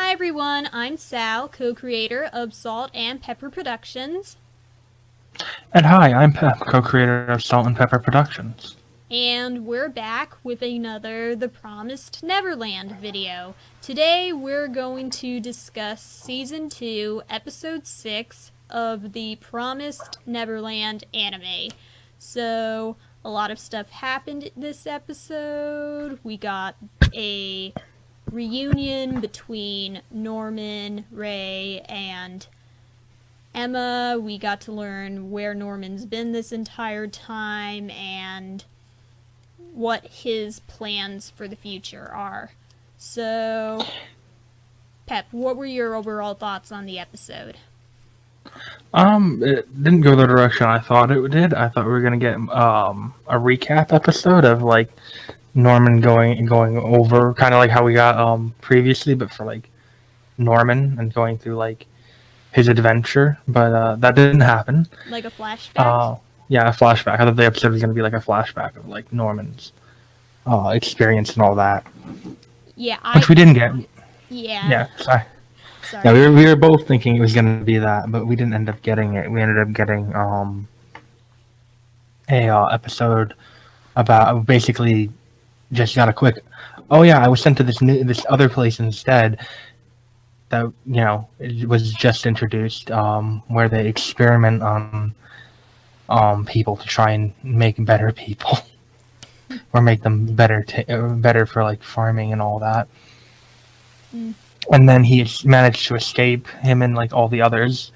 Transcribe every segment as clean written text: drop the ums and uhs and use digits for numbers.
Hi everyone, I'm Sal, co-creator of Salt and Pepper Productions. And hi, I'm Pep, co-creator of Salt and Pepper Productions. And we're back with another The Promised Neverland video. Today we're going to discuss Season 2, Episode 6 of the Promised Neverland anime. So, a lot of stuff happened this episode. We got a reunion between Norman, Ray, and Emma. We got to learn where Norman's been this entire time and what his plans for the future are. So, Pep, what were your overall thoughts on the episode? It didn't go the direction I thought it did. I thought we were gonna get a recap episode of like Norman going over kind of like how we got previously, but for like Norman and going through like his adventure. But that didn't happen. Like a flashback? Yeah, a flashback. I thought the episode was gonna be like a flashback of like Norman's experience and all that, Yeah, which we didn't get. Yeah. Yeah, sorry. Sorry. Yeah, we were both thinking it was going to be that, but we didn't end up getting it. We ended up getting a episode about basically just got a quick. Oh yeah, I was sent to this other place instead. That it was just introduced where they experiment on people to try and make better people or make them better for like farming and all that. Mm. And then he managed to escape, him and like all the others,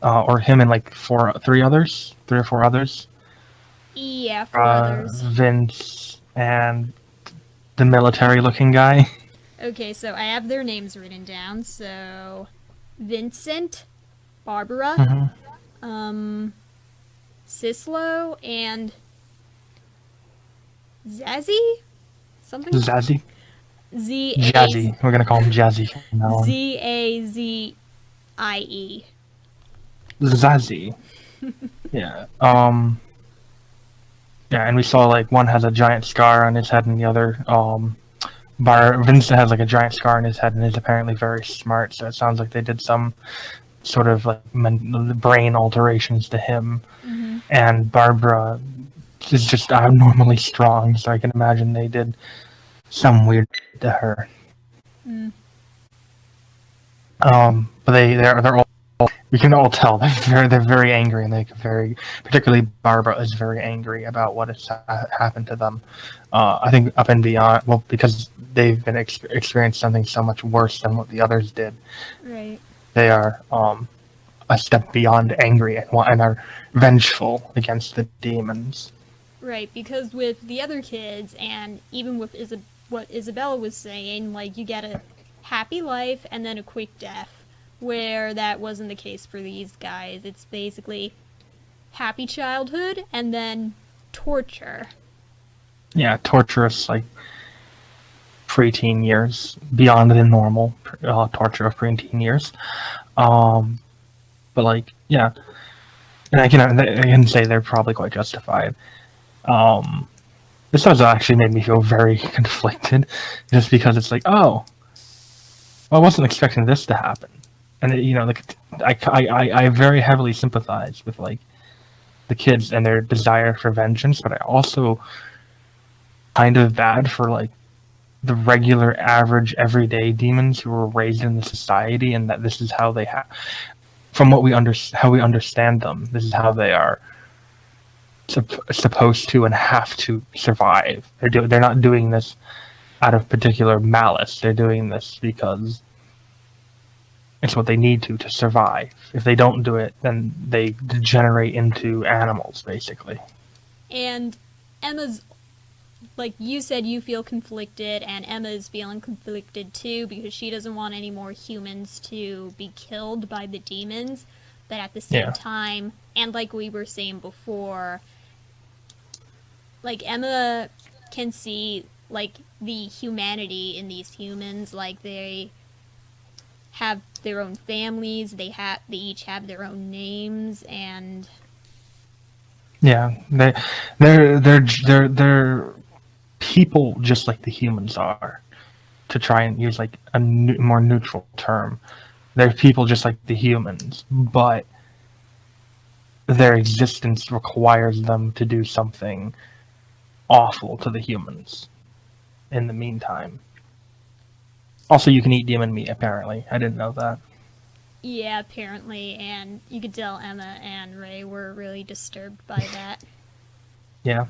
or him and like three or four others. Yeah, four others. Vince and the military-looking guy. Okay, so I have their names written down. So, Vincent, Barbara, Sislo, and Zazzy? Something? Zazzy? Z-A- Jazzy. We're gonna call him Jazzy from now on. Z-A-Z-I-E. Zazzy. Yeah. Yeah, and we saw like one has a giant scar on his head and the other, Vincent has like a giant scar on his head and is apparently very smart, so it sounds like they did some sort of like brain alterations to him. Mm-hmm. And Barbara is just abnormally strong, so I can imagine they did some weird to her. Mm. But they're all, we can all tell they're very angry, and particularly Barbara is very angry about what has happened to them. I think up and beyond, well, because they've been experienced something so much worse than what the others did. Right. They are a step beyond angry and are vengeful against the demons. Right, because with the other kids, and even with what Isabella was saying, like, you get a happy life and then a quick death, where that wasn't the case for these guys. It's basically happy childhood and then torture. Yeah, torturous, like, preteen years, beyond the normal torture of preteen years. But, like, yeah. And I can say they're probably quite justified. This has actually made me feel very conflicted, just because it's like, oh, well, I wasn't expecting this to happen, and I very heavily sympathize with like the kids and their desire for vengeance, but I also kind of bad for like the regular, average, everyday demons who were raised in the society, and that this is how they have, from what how we understand them, this is how they are supposed to and have to survive. They're not doing this out of particular malice. They're doing this because it's what they need to survive. If they don't do it, then they degenerate into animals, basically. And Emma's, like you said, you feel conflicted, and Emma is feeling conflicted too, because she doesn't want any more humans to be killed by the demons. But at the same time, and like we were saying before, like, Emma can see, like, the humanity in these humans. Like, they have their own families, they each have their own names, and yeah, they're people just like the humans are. to try and use like a more neutral term. They're people just like the humans, but their existence requires them to do something awful to the humans in the meantime. Also, you can eat demon meat, apparently. I didn't know that. Yeah, apparently, and you could tell Emma and Ray were really disturbed by that. Yeah.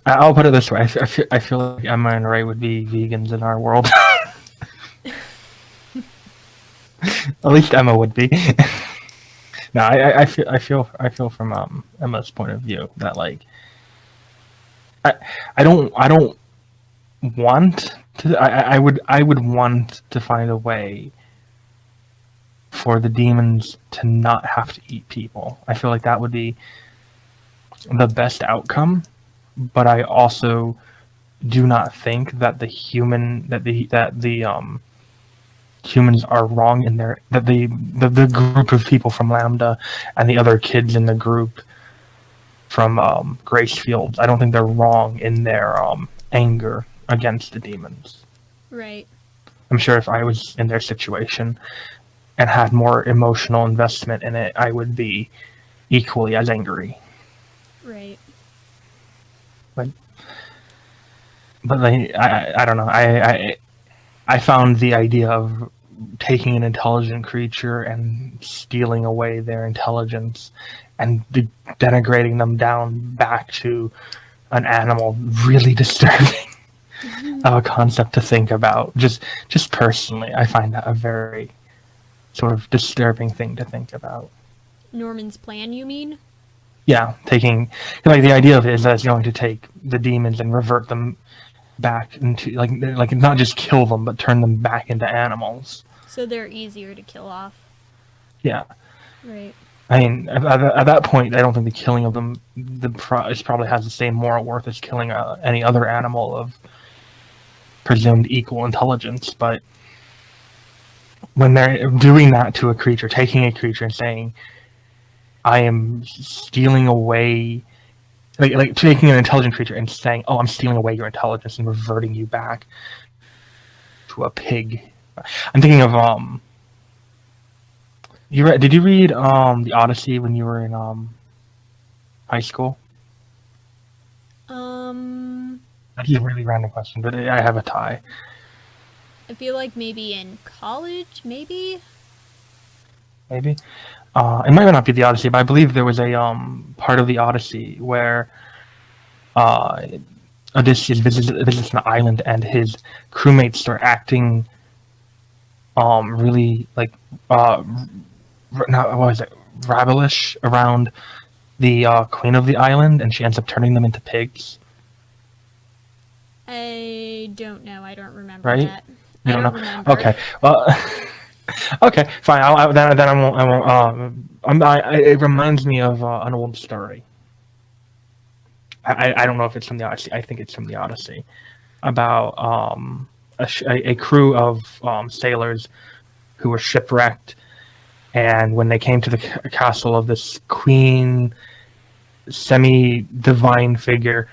I'll put it this way. I feel like Emma and Ray would be vegans in our world. At least Emma would be. No, I feel from Emma's point of view that like I don't want to. I would want to find a way for the demons to not have to eat people. I feel like that would be the best outcome, but I also do not think that the humans are wrong in their that the group of people from Lambda and the other kids in the group from Grace Fields. I don't think they're wrong in their anger against the demons. Right. I'm sure if I was in their situation and had more emotional investment in it, I would be equally as angry. Right. But like, I don't know. I found the idea of taking an intelligent creature and stealing away their intelligence and denigrating them down back to an animal really disturbing of a concept to think about. Just personally, I find that a very sort of disturbing thing to think about. Norman's plan, you mean? Yeah, taking like the idea of it is that it's going to take the demons and revert them back into like not just kill them but turn them back into animals. So they're easier to kill off. Yeah. Right. I mean, at that point, I don't think the killing of them probably has the same moral worth as killing any other animal of presumed equal intelligence. But when they're doing that to a creature, taking a creature and saying, "I am stealing away," like taking an intelligent creature and saying, "Oh, I'm stealing away your intelligence and reverting you back to a pig." I'm thinking of did you read the Odyssey when you were in high school? That's a really random question, but I have a tie. I feel like maybe in college, maybe? Maybe. It might not be the Odyssey, but I believe there was a part of the Odyssey where Odysseus visits an island and his crewmates start acting really like what was it, rabblish around the queen of the island, and she ends up turning them into pigs. I don't know. I don't remember Right? that. You I don't don't know? remember. Okay. Well, okay, fine. Then I won't. It reminds me of an old story. I don't know if it's from the Odyssey. I think it's from the Odyssey about a crew of sailors who were shipwrecked, and when they came to the castle of this queen, semi-divine figure,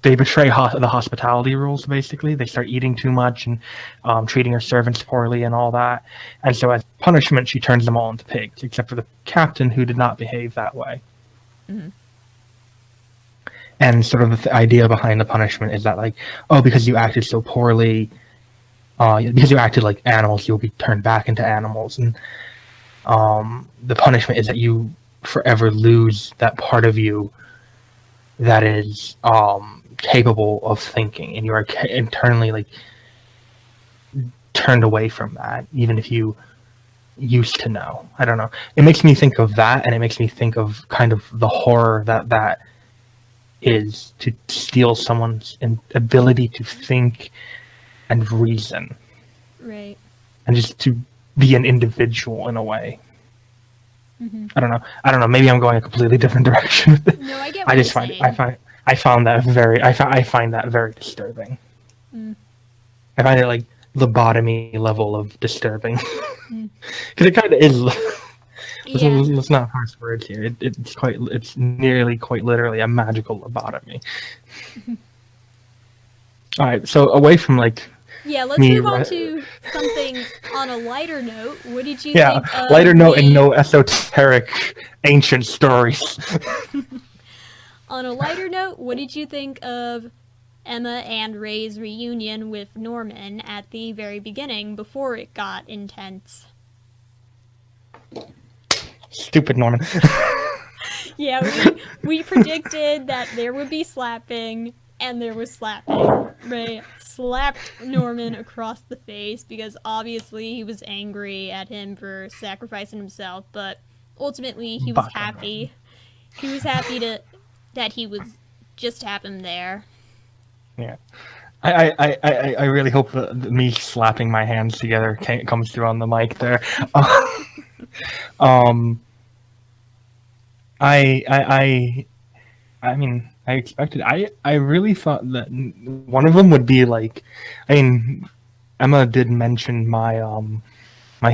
they betray the hospitality rules. Basically, they start eating too much and treating her servants poorly and all that. And so, as punishment, she turns them all into pigs, except for the captain, who did not behave that way. Mm-hmm. And sort of the idea behind the punishment is that, like, oh, because you acted so poorly, because you acted like animals, you'll be turned back into animals. And the punishment is that you forever lose that part of you that is capable of thinking, and you are internally like turned away from that, even if you used to know. I don't know. It makes me think of that, and it makes me think of kind of the horror that is to steal someone's ability to think and reason. Right. And just to be an individual in a way. Mm-hmm. I don't know. Maybe I'm going a completely different direction. No, I get what you're saying. I find that very disturbing. Mm. I find it like lobotomy level of disturbing. Mm. Because it kind of is Yeah. Let's not harsh words here. It's nearly quite literally a magical lobotomy. All right, so away from like Yeah, let's me, move on to something on a lighter note. What did you yeah, think of lighter note and the no esoteric ancient stories. On a lighter note, what did you think of Emma and Ray's reunion with Norman at the very beginning before it got intense? Stupid Norman. Yeah, we predicted that there would be slapping, and there was slapping. Ray slapped Norman across the face because obviously he was angry at him for sacrificing himself, but ultimately he was Baka. happy. He was happy that he was just to have him there. Yeah. I really hope that me slapping my hands together comes through on the mic there. um, I mean, I expected. I really thought that one of them would be like. I mean, Emma did mention my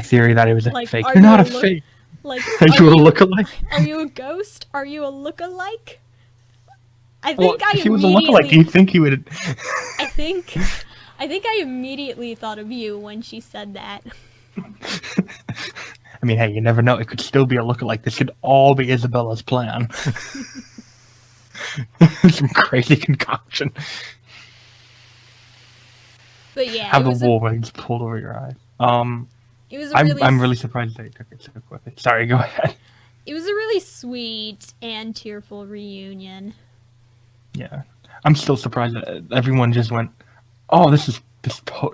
theory that it was a Like, fake. are You're you not a a fake. like Are you a lookalike? Are you a ghost? Are you a lookalike? I Well, think I if he was a lookalike, do you think he would? I think I immediately thought of you when she said that. I mean, hey, you never know. It could still be a lookalike. This could all be Isabella's plan. Some crazy concoction. But yeah, Have the wool wings pulled over your eyes. it was a really I'm really surprised they took it so quickly. Sorry, go ahead. It was a really sweet and tearful reunion. Yeah, I'm still surprised that everyone just went, "Oh, this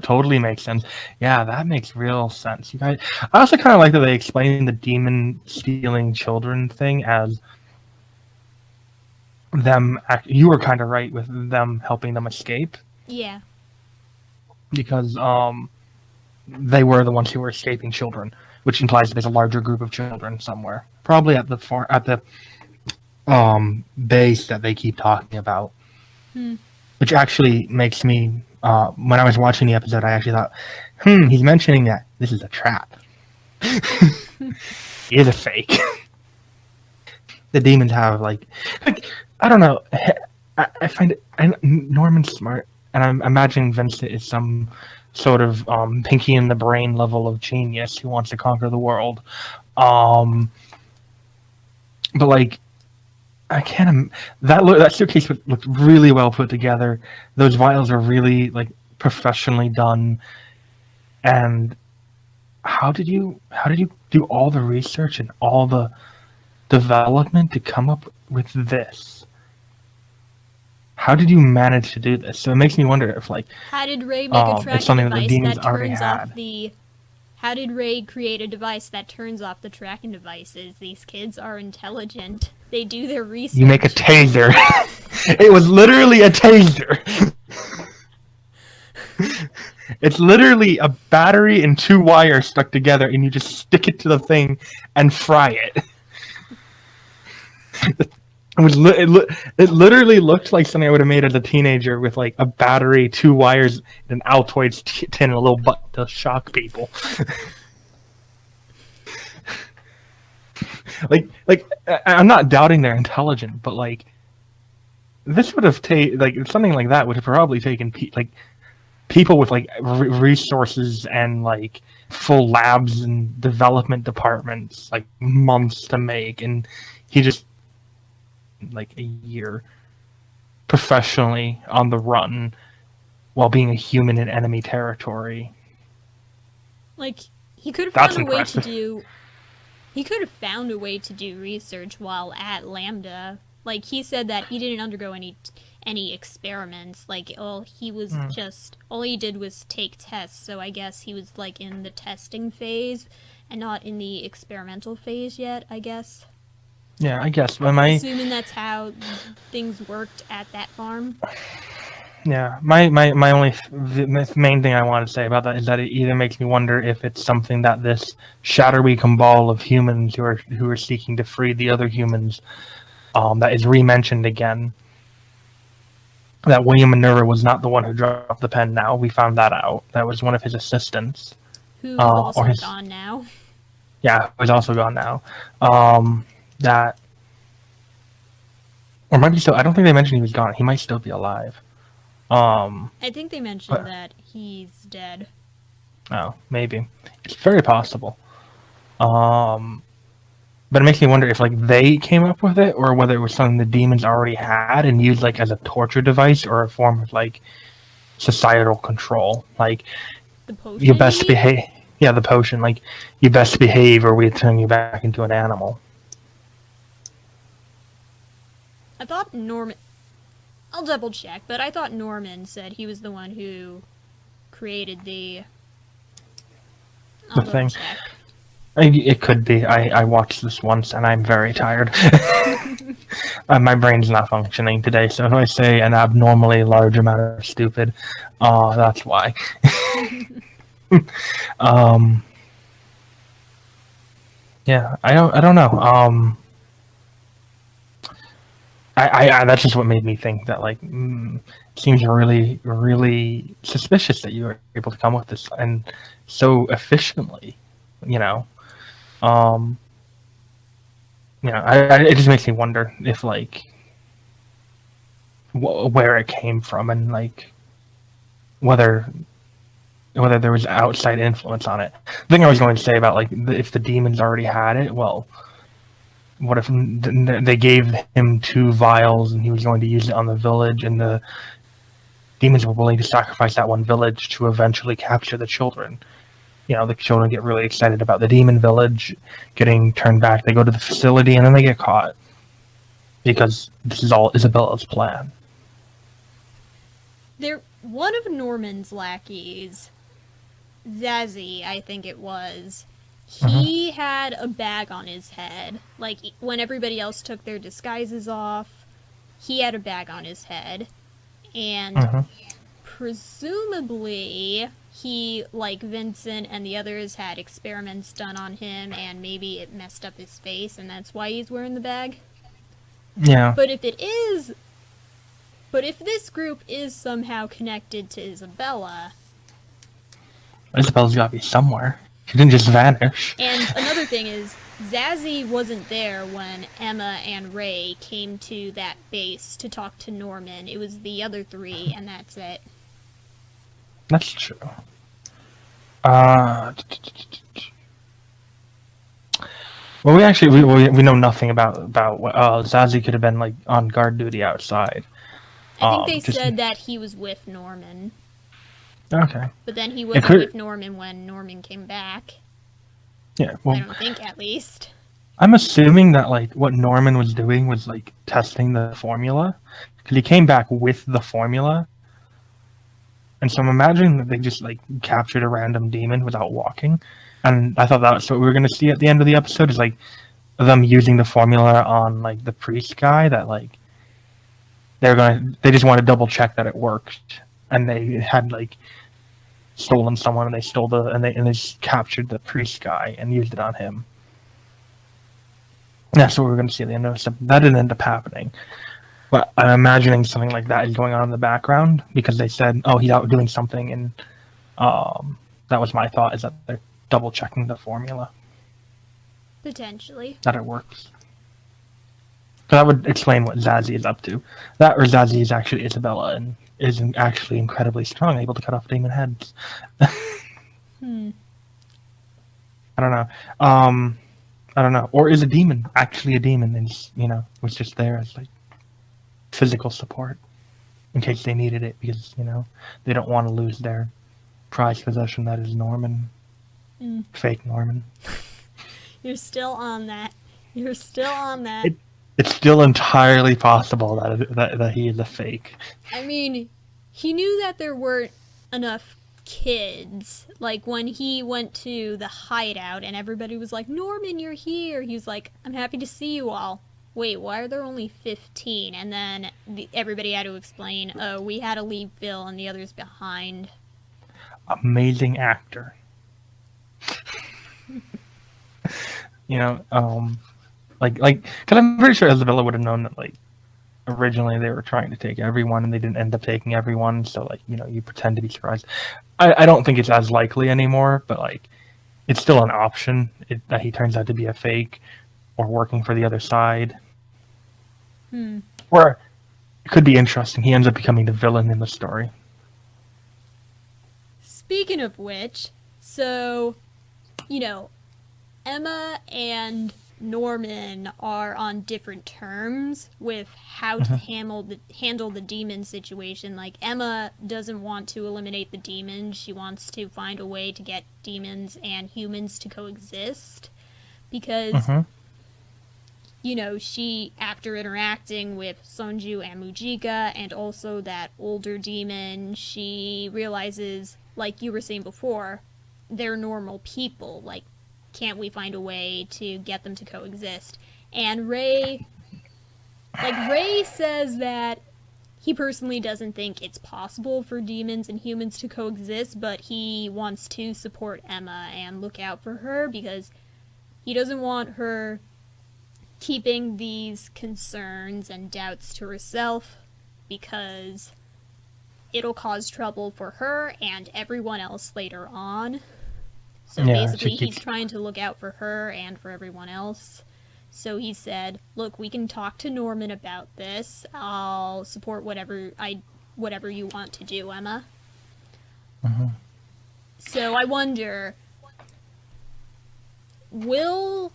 totally makes sense." Yeah, that makes real sense. You guys, I also kind of like that they explained the demon stealing children thing as them. You were kind of right with them helping them escape. Yeah. Because they were the ones who were escaping children, which implies there's a larger group of children somewhere, probably at the base that they keep talking about. Which actually makes me, when I was watching the episode, I actually thought, he's mentioning that this is a trap. It is a fake. The demons have like I don't know. I find it. Norman's smart, and I'm imagining Vincent is some sort of pinky in the brain level of genius who wants to conquer the world. But like, I can't. That suitcase looked really well put together. Those vials are really like professionally done. And how did you do all the research and all the development to come up with this? How did you manage to do this? So it makes me wonder if like how did Ray make a tracking device that turns off the How did Ray create a device that turns off the tracking devices? These kids are intelligent. They do their research. You make a taser. It was literally a taser. It's literally a battery and two wires stuck together, and you just stick it to the thing and fry it. It literally looked like something I would have made as a teenager with like a battery, two wires, and an Altoids tin, and a little button to shock people. like I'm not doubting they're intelligent, but like this would have taken like something like that would have probably taken people with like resources and like full labs and development departments like months to make, and he just like a year professionally on the run while being a human in enemy territory. Like he could have found a way to do. He could have found a way to do research while at Lambda. Like he said that he didn't undergo any experiments. Like all he did was take tests. So I guess he was like in the testing phase and not in the experimental phase yet, I guess. Yeah, I guess. Assuming that's how things worked at that farm. Yeah, my only main thing I want to say about that is that it either makes me wonder if it's something that this shadowy cabal of humans who are seeking to free the other humans, that is re-mentioned again. That William Minerva was not the one who dropped the pen. Now we found that out. That was one of his assistants. Who is also gone now. Yeah, who's also gone now. That or might be still. I don't think they mentioned he was gone. He might still be alive. I think they mentioned But, that he's dead. oh, maybe it's very possible. But it makes me wonder if like they came up with it, or whether it was something the demons already had and used like as a torture device or a form of like societal control. Like The potion, you you best mean? behave. Yeah, the potion. Like you best behave, or we turn you back into an animal. I thought Norman. I'll double check, but I thought Norman said he was the one who created the. I'll double Thing. check. It could be. I watched this once and I'm very tired. My brain's not functioning today, so if I say an abnormally large amount of stupid, that's why. um, yeah, I don't know. That's just what made me think that like it seems really really suspicious that you were able to come up with this and so efficiently, you know. Um, it just makes me wonder if like where it came from and like whether there was outside influence on it. The thing I was going to say about like if the demons already had it, well, what if they gave him 2 vials and he was going to use it on the village, and the demons were willing to sacrifice that one village to eventually capture the children? You know, the children get really excited about the demon village getting turned back. They go to the facility and then they get caught because this is all Isabella's plan. One of Norman's lackeys, Zazzy, I think it was. He had a bag on his head. Like when everybody else took their disguises off, he had a bag on his head, and presumably he, like Vincent and the others, had experiments done on him, and maybe it messed up his face, and that's why he's wearing the bag. Yeah. But if this group is somehow connected to Isabella, Isabella's got to be somewhere. She didn't just vanish. And another thing is, Zazzy wasn't there when Emma and Ray came to that base to talk to Norman. It was the other 3, and that's it. That's true. Well, we know nothing about Zazzy could have been like on guard duty outside. I think they said that he was with Norman. Okay. But then he wasn't with Norman when Norman came back. Yeah, well, I don't think, at least. I'm assuming that like what Norman was doing was like testing the formula, because he came back with the formula, and so I'm imagining that they just like captured a random demon without walking, and I thought that's what we were gonna see at the end of the episode is like them using the formula on like the priest guy, that like they just want to double check that it worked, and they had like stolen someone, and they just captured the priest guy and used it on him. That's what we're going to see at the end of the episode. That didn't end up happening, but I'm imagining something like that is going on in the background, because they said, "Oh, he's out doing something," and that was my thought, is that they're double checking the formula. Potentially. That it works. So that would explain what Zazzy is up to. That, or Zazzy is actually Isabella and is actually incredibly strong, able to cut off demon heads. I don't know. I don't know. Or is a demon actually a demon and was just there as like physical support in case they needed it, because they don't want to lose their prized possession that is Norman. Fake Norman. You're still on that. It's still entirely possible that he is a fake. I mean, he knew that there weren't enough kids. Like, when he went to the hideout and everybody was like, "Norman, you're here," he was like, "I'm happy to see you all." Wait, why are there only 15? And then everybody had to explain, "Oh, we had to leave Phil and the others behind." Amazing actor. Because I'm pretty sure Isabella would have known that, like, originally they were trying to take everyone and they didn't end up taking everyone, so, like, you pretend to be surprised. I don't think it's as likely anymore, but, like, it's still an option that he turns out to be a fake or working for the other side. Or it could be interesting. He ends up becoming the villain in the story. Speaking of which, so, Emma and Norman are on different terms with how to handle the demon situation. Like, Emma doesn't want to eliminate the demons. She wants to find a way to get demons and humans to coexist because she, after interacting with Sonju and Mujika and also that older demon, she realizes, like you were saying before, they're normal people. Like, can't we find a way to get them to coexist? And Ray says that he personally doesn't think it's possible for demons and humans to coexist, but he wants to support Emma and look out for her because he doesn't want her keeping these concerns and doubts to herself because it'll cause trouble for her and everyone else later on. So basically, he's trying to look out for her and for everyone else. So he said, look, we can talk to Norman about this. I'll support whatever you want to do, Emma. So I wonder, will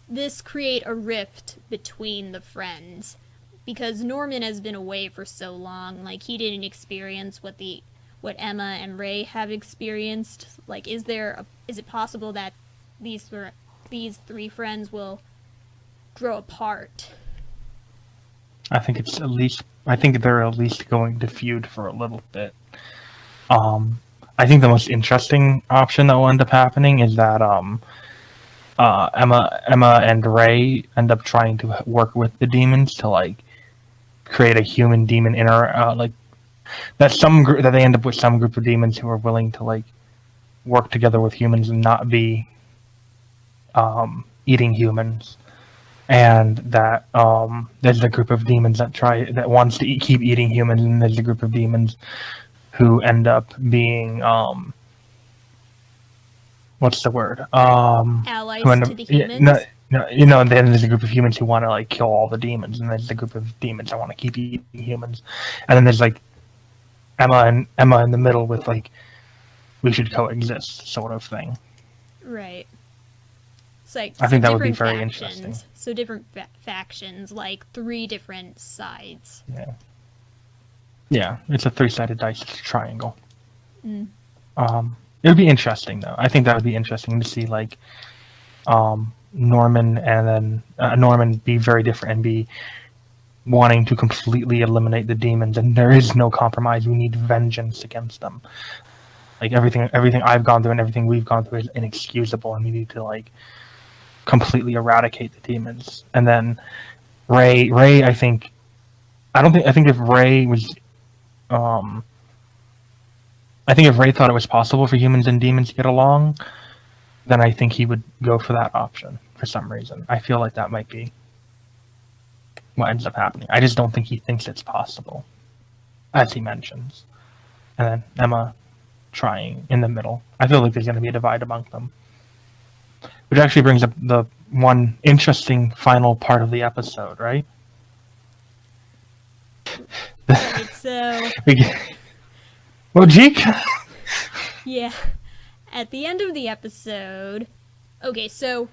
this create a rift between the friends? Because Norman has been away for so long, like, he didn't experience what Emma and Ray have experienced. Like, is it possible that these three friends will grow apart? I think they're at least going to feud for a little bit. I think the most interesting option that will end up happening is that Emma and Ray end up trying to work with the demons to, like, create a human demon that they end up with some group of demons who are willing to, like, work together with humans and not be eating humans, and that there's a group of demons that wants to keep eating humans, and there's a group of demons who end up being what's the word? Allies to the humans? No, then there's a group of humans who want to, like, kill all the demons, and there's a group of demons that want to keep eating humans, and then there's, like, Emma in the middle with, like, we should coexist sort of thing. Right. It's like, I think that would be very interesting. So different factions, like 3 different sides. Yeah, it's a 3-sided dice triangle. It would be interesting, though. I think that would be interesting to see, like, Norman and then Norman be very different and be wanting to completely eliminate the demons, and there is no compromise. We need vengeance against them. Like, everything I've gone through and everything we've gone through is inexcusable, and we need to, like, completely eradicate the demons. And then Ray, I think if Ray was, I think if Ray thought it was possible for humans and demons to get along, then I think he would go for that option for some reason. I feel like that might be what ends up happening. I just don't think he thinks it's possible, as he mentions. And then Emma trying in the middle. I feel like there's going to be a divide among them. Which actually brings up the one interesting final part of the episode, right? Right, so... Mojika? Yeah. At the end of the episode... Okay, so...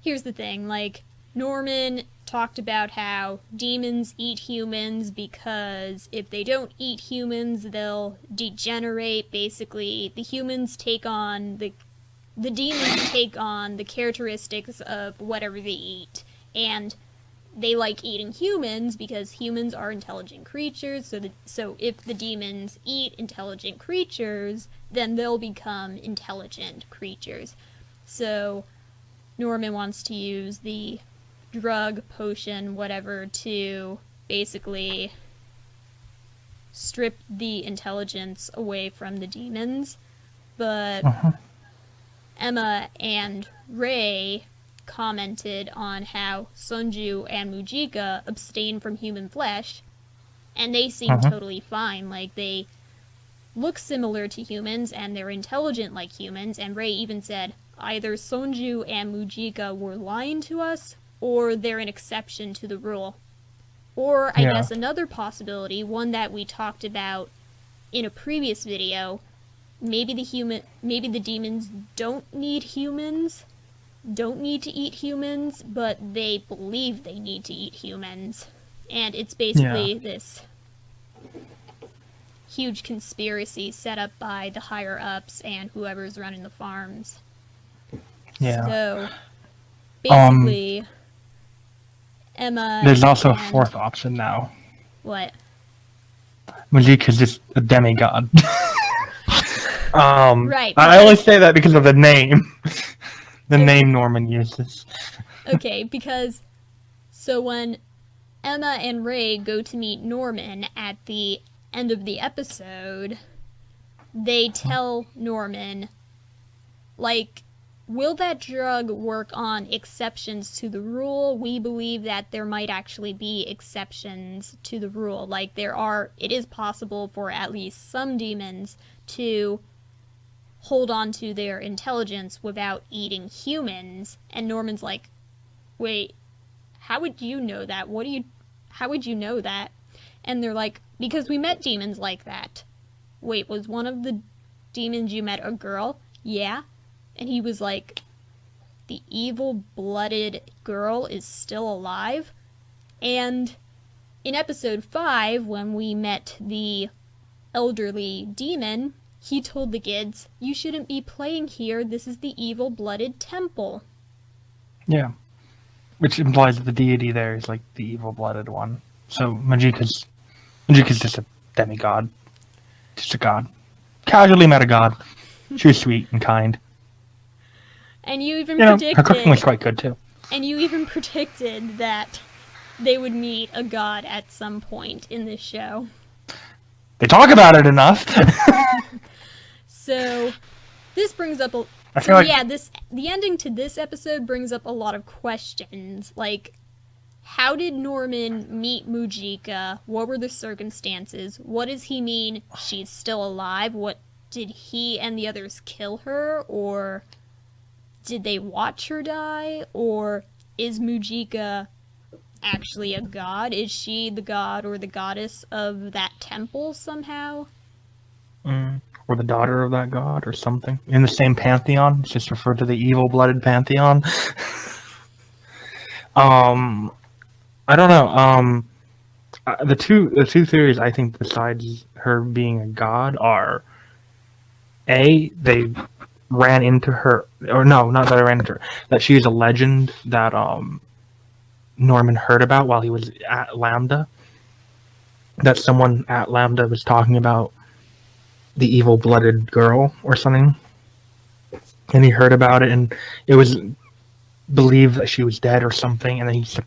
Here's the thing, like, Norman talked about how demons eat humans because if they don't eat humans, they'll degenerate. Basically, the demons take on the characteristics of whatever they eat. And they like eating humans because humans are intelligent creatures. So if the demons eat intelligent creatures, then they'll become intelligent creatures. So Norman wants to use the drug, potion, whatever, to basically strip the intelligence away from the demons. But Emma and Ray commented on how Sonju and Mujika abstain from human flesh, and they seem totally fine. Like, they look similar to humans, and they're intelligent like humans, and Ray even said, either Sonju and Mujika were lying to us, or they're an exception to the rule. Or I guess another possibility, one that we talked about in a previous video, maybe the demons don't need humans, don't need to eat humans, but they believe they need to eat humans. And it's basically this huge conspiracy set up by the higher ups and whoever's running the farms. Yeah. So basically, Emma. There's also a fourth option now. What? Mujik is just a demigod. Right. I only say that because of the name. The name Norman uses. Okay, because so when Emma and Ray go to meet Norman at the end of the episode, they tell Norman, like, will that drug work on exceptions to the rule? We believe that there might actually be exceptions to the rule. Like, it is possible for at least some demons to hold on to their intelligence without eating humans. And Norman's like, wait, how would you know that? How would you know that? And they're like, because we met demons like that. Wait, was one of the demons you met a girl? Yeah. And he was like, the evil-blooded girl is still alive? And in episode 5, when we met the elderly demon, he told the kids, you shouldn't be playing here, this is the evil-blooded temple. Yeah. Which implies that the deity there is like the evil-blooded one. So Mujika's just a demigod. Just a god. Casually met a god. She was sweet and kind. And you even predicted... her cooking was quite good, too. And you even predicted that they would meet a god at some point in this show. They talk about it enough. So, this brings up the ending to this episode brings up a lot of questions. Like, how did Norman meet Mujika? What were the circumstances? What does he mean she's still alive? What did he and the others kill her? Or did they watch her die? Or is Mujika actually a god? Is she the god or the goddess of that temple somehow? Or the daughter of that god or something. In the same pantheon. It's just referred to the evil-blooded pantheon. I don't know. The two theories I think besides her being a god are, A, they ran into her, or no, not that I ran into her, that she is a legend that Norman heard about while he was at Lambda. That someone at Lambda was talking about the evil-blooded girl or something. And he heard about it, and it was believed that she was dead or something, and then he's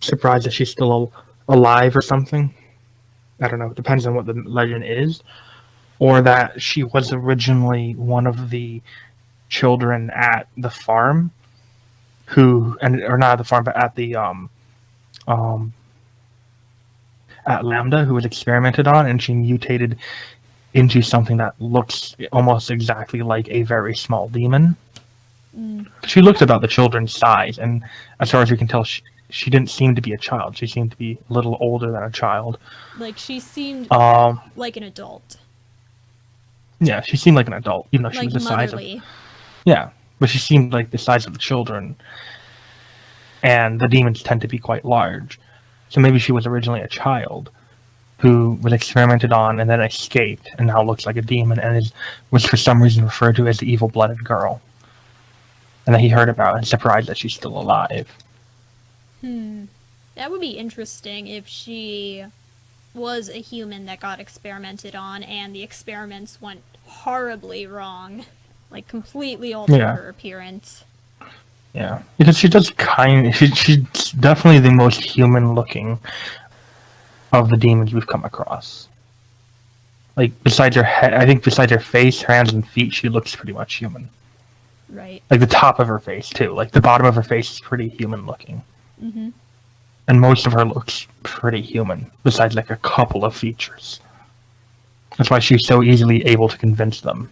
surprised that she's still alive or something. I don't know, it depends on what the legend is. Or that she was originally one of the children at the farm or not at the farm, but at the at Lambda, who was experimented on, and she mutated into something that looks almost exactly like a very small demon. She looked about the children's size, and as far as we can tell, she didn't seem to be a child. She seemed to be a little older than a child. Like, she seemed like an adult. Yeah, she seemed like an adult, even though she like was the motherly. size of... Yeah, but she seemed like the size of the children. And the demons tend to be quite large. So maybe she was originally a child who was experimented on and then escaped and now looks like a demon and was for some reason referred to as the evil-blooded girl. And then he heard about it and surprised that she's still alive. That would be interesting if she was a human that got experimented on and the experiments went horribly wrong. Like, completely altered her appearance. Yeah, because she does she's definitely the most human-looking of the demons we've come across. Like, besides her head, I think besides her face, her hands and feet, she looks pretty much human. Right. Like, the top of her face, too. Like, the bottom of her face is pretty human-looking. Mm-hmm. And most of her looks pretty human, besides, like, a couple of features. That's why she's so easily able to convince them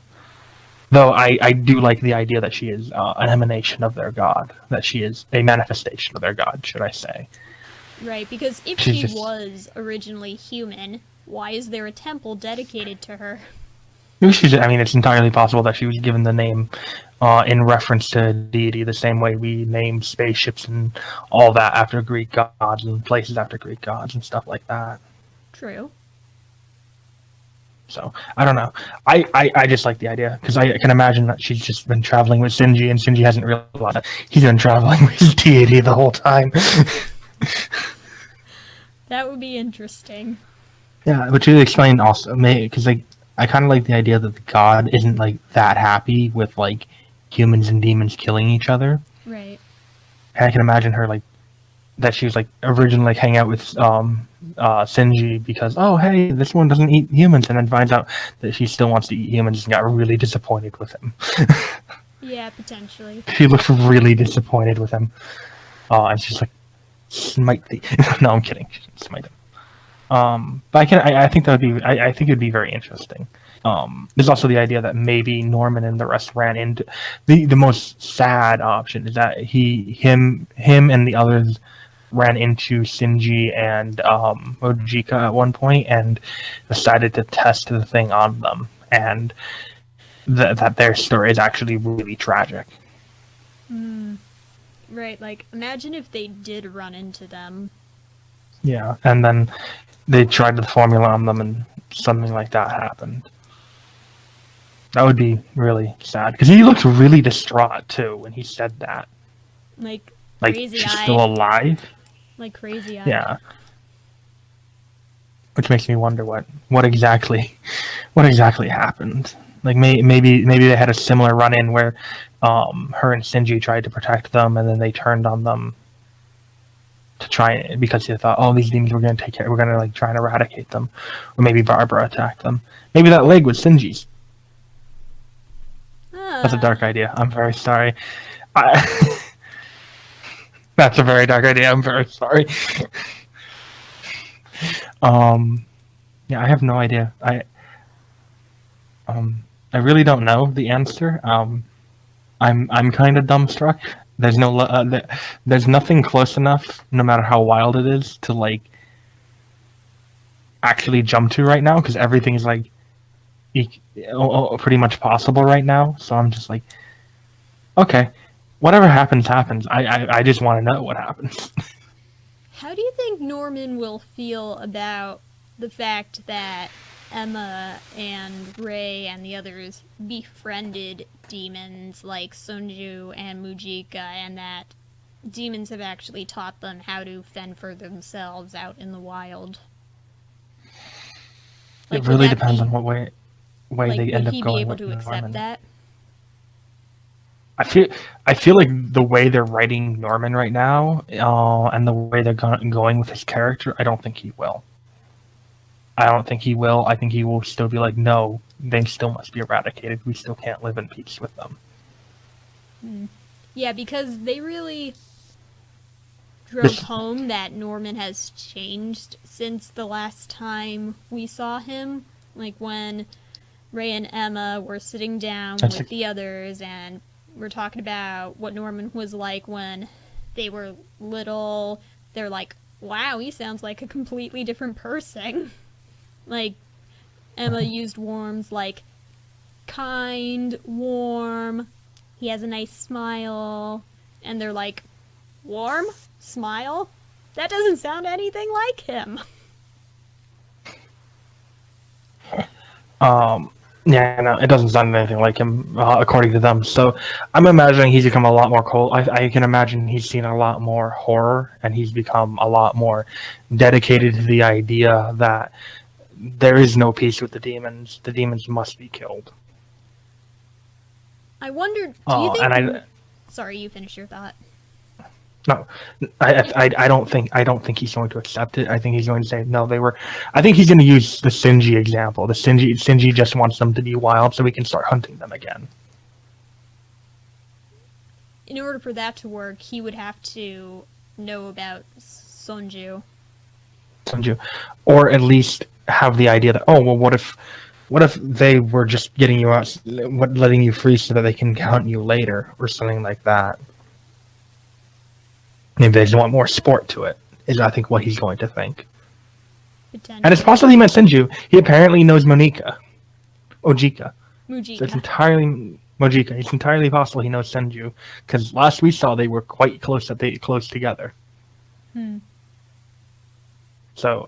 Though I do like the idea that she is an emanation of their god, that she is a manifestation of their god, should I say. Right, because if She's she just, was originally human, why is there a temple dedicated to her? I mean, it's entirely possible that she was given the name in reference to deity, the same way we name spaceships and all that after Greek gods and places after Greek gods and stuff like that. True. So, I don't know. I just like the idea, because I can imagine that she's just been traveling with Shinji, and Shinji hasn't realized that he's been traveling with his deity the whole time. That would be interesting. Yeah, which you explain also, because like I kind of like the idea that the god isn't like that happy with like humans and demons killing each other, Right. and I can imagine her like that she was like originally like hanging out with Shinji because, oh hey, this one doesn't eat humans, and then finds out that she still wants to eat humans and got really disappointed with him. Yeah, potentially. She looked really disappointed with him, and she's like, smite thee. No, I'm kidding. She didn't smite him. But I think that would be, I think it'd be very interesting. There's also the idea that maybe Norman and the rest ran into the most sad option is that him and the others ran into Shinji and Mojika at one point and decided to test the thing on them, and that their story is actually really tragic. Right, like, imagine if they did run into them. Yeah, and then they tried the formula on them and something like that happened. That would be really sad, because he looked really distraught too when he said that. Like, Like, crazy she's eye. still alive? Like, crazy eye. Yeah. Which makes me wonder what exactly happened. Like, maybe they had a similar run-in where her and Shinji tried to protect them, and then they turned on them to try, because they thought, oh, these demons we're going to like try and eradicate them, or maybe Barbara attacked them. Maybe that leg was Shinji's. That's a dark idea. I'm very sorry. That's a very dark idea. I'm very sorry. Yeah, I have no idea. I really don't know the answer. I'm kind of dumbstruck. There's there's nothing close enough, no matter how wild it is, to like actually jump to right now, because everything is like pretty much possible right now. So I'm just like, okay, whatever happens, happens. I just want to know what happens. How do you think Norman will feel about the fact that Emma and Ray and the others befriended demons like Sunju and Mujika, and that demons have actually taught them how to fend for themselves out in the wild? It really depends on what way like, they end up would he going be able with to accept Norman. that? I feel like the way they're writing Norman right now, and the way they're going with his character, I don't think he will. I don't think he will. I think he will still be like, no, they still must be eradicated. We still can't live in peace with them. Yeah, because they really drove home that Norman has changed since the last time we saw him. Like when Ray and Emma were sitting down with the others and we're talking about what Norman was like when they were little. They're like, wow, he sounds like a completely different person. Like, Emma used words like kind, warm, he has a nice smile, and they're like, warm? Smile? That doesn't sound anything like him. Yeah, no, it doesn't sound anything like him, according to them. So I'm imagining he's become a lot more cold. I can imagine he's seen a lot more horror, and he's become a lot more dedicated to the idea that there is no peace with the demons. The demons must be killed. I wondered, do you think... Sorry, you finish your thought. No, I don't think he's going to accept it. I think he's going to say no. I think he's going to use the Shinji example. The Shinji just wants them to be wild so we can start hunting them again. In order for that to work, he would have to know about Sunju, or at least have the idea that, oh well, what What if they were just getting you out, letting you free so that they can count you later, or something like that? Maybe they just want more sport to it, is I think what he's going to think. And it's possible he might send you. He apparently knows Ojika. Mujika. So it's entirely Mojika. It's entirely possible he knows Senju, because last we saw they were quite close. That they close together. So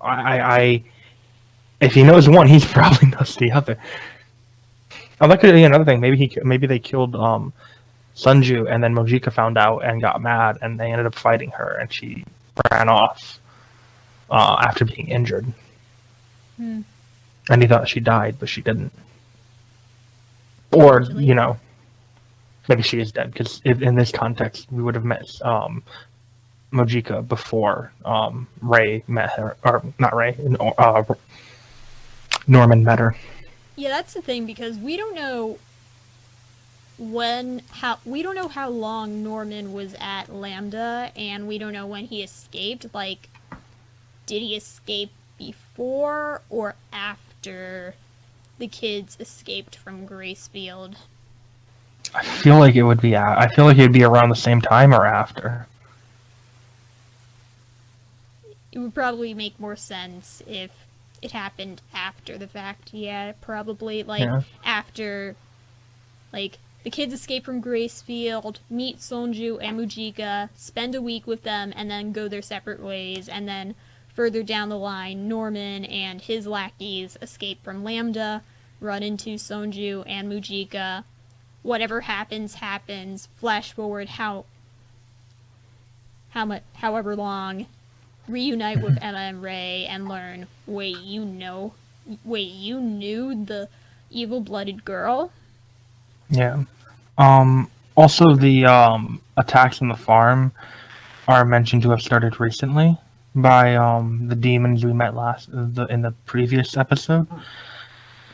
if he knows one, he probably knows the other. Oh, that could be another thing. Maybe they killed Sunju, and then Mojika found out and got mad, and they ended up fighting her, and she ran off after being injured. And he thought she died, but she didn't. Or, maybe she is dead, because in this context, we would have met Mojika before Ray met her, or not Ray, Norman met her. Yeah, that's the thing, because we don't know how long Norman was at Lambda, and we don't know when he escaped. Like, did he escape before or after the kids escaped from Gracefield? I feel like it would be. I feel like it would be around the same time or after. It would probably make more sense if it happened after the fact. Yeah, probably after, like, the kids escape from Gracefield, meet Sonju and Mujika, spend a week with them, and then go their separate ways. And then further down the line, Norman and his lackeys escape from Lambda, run into Sonju and Mujika. Whatever happens, happens. Flash forward however long, reunite with Emma and Ray and learn, wait, you knew the evil-blooded girl? Yeah. Also, the attacks on the farm are mentioned to have started recently by the demons we met in the previous episode.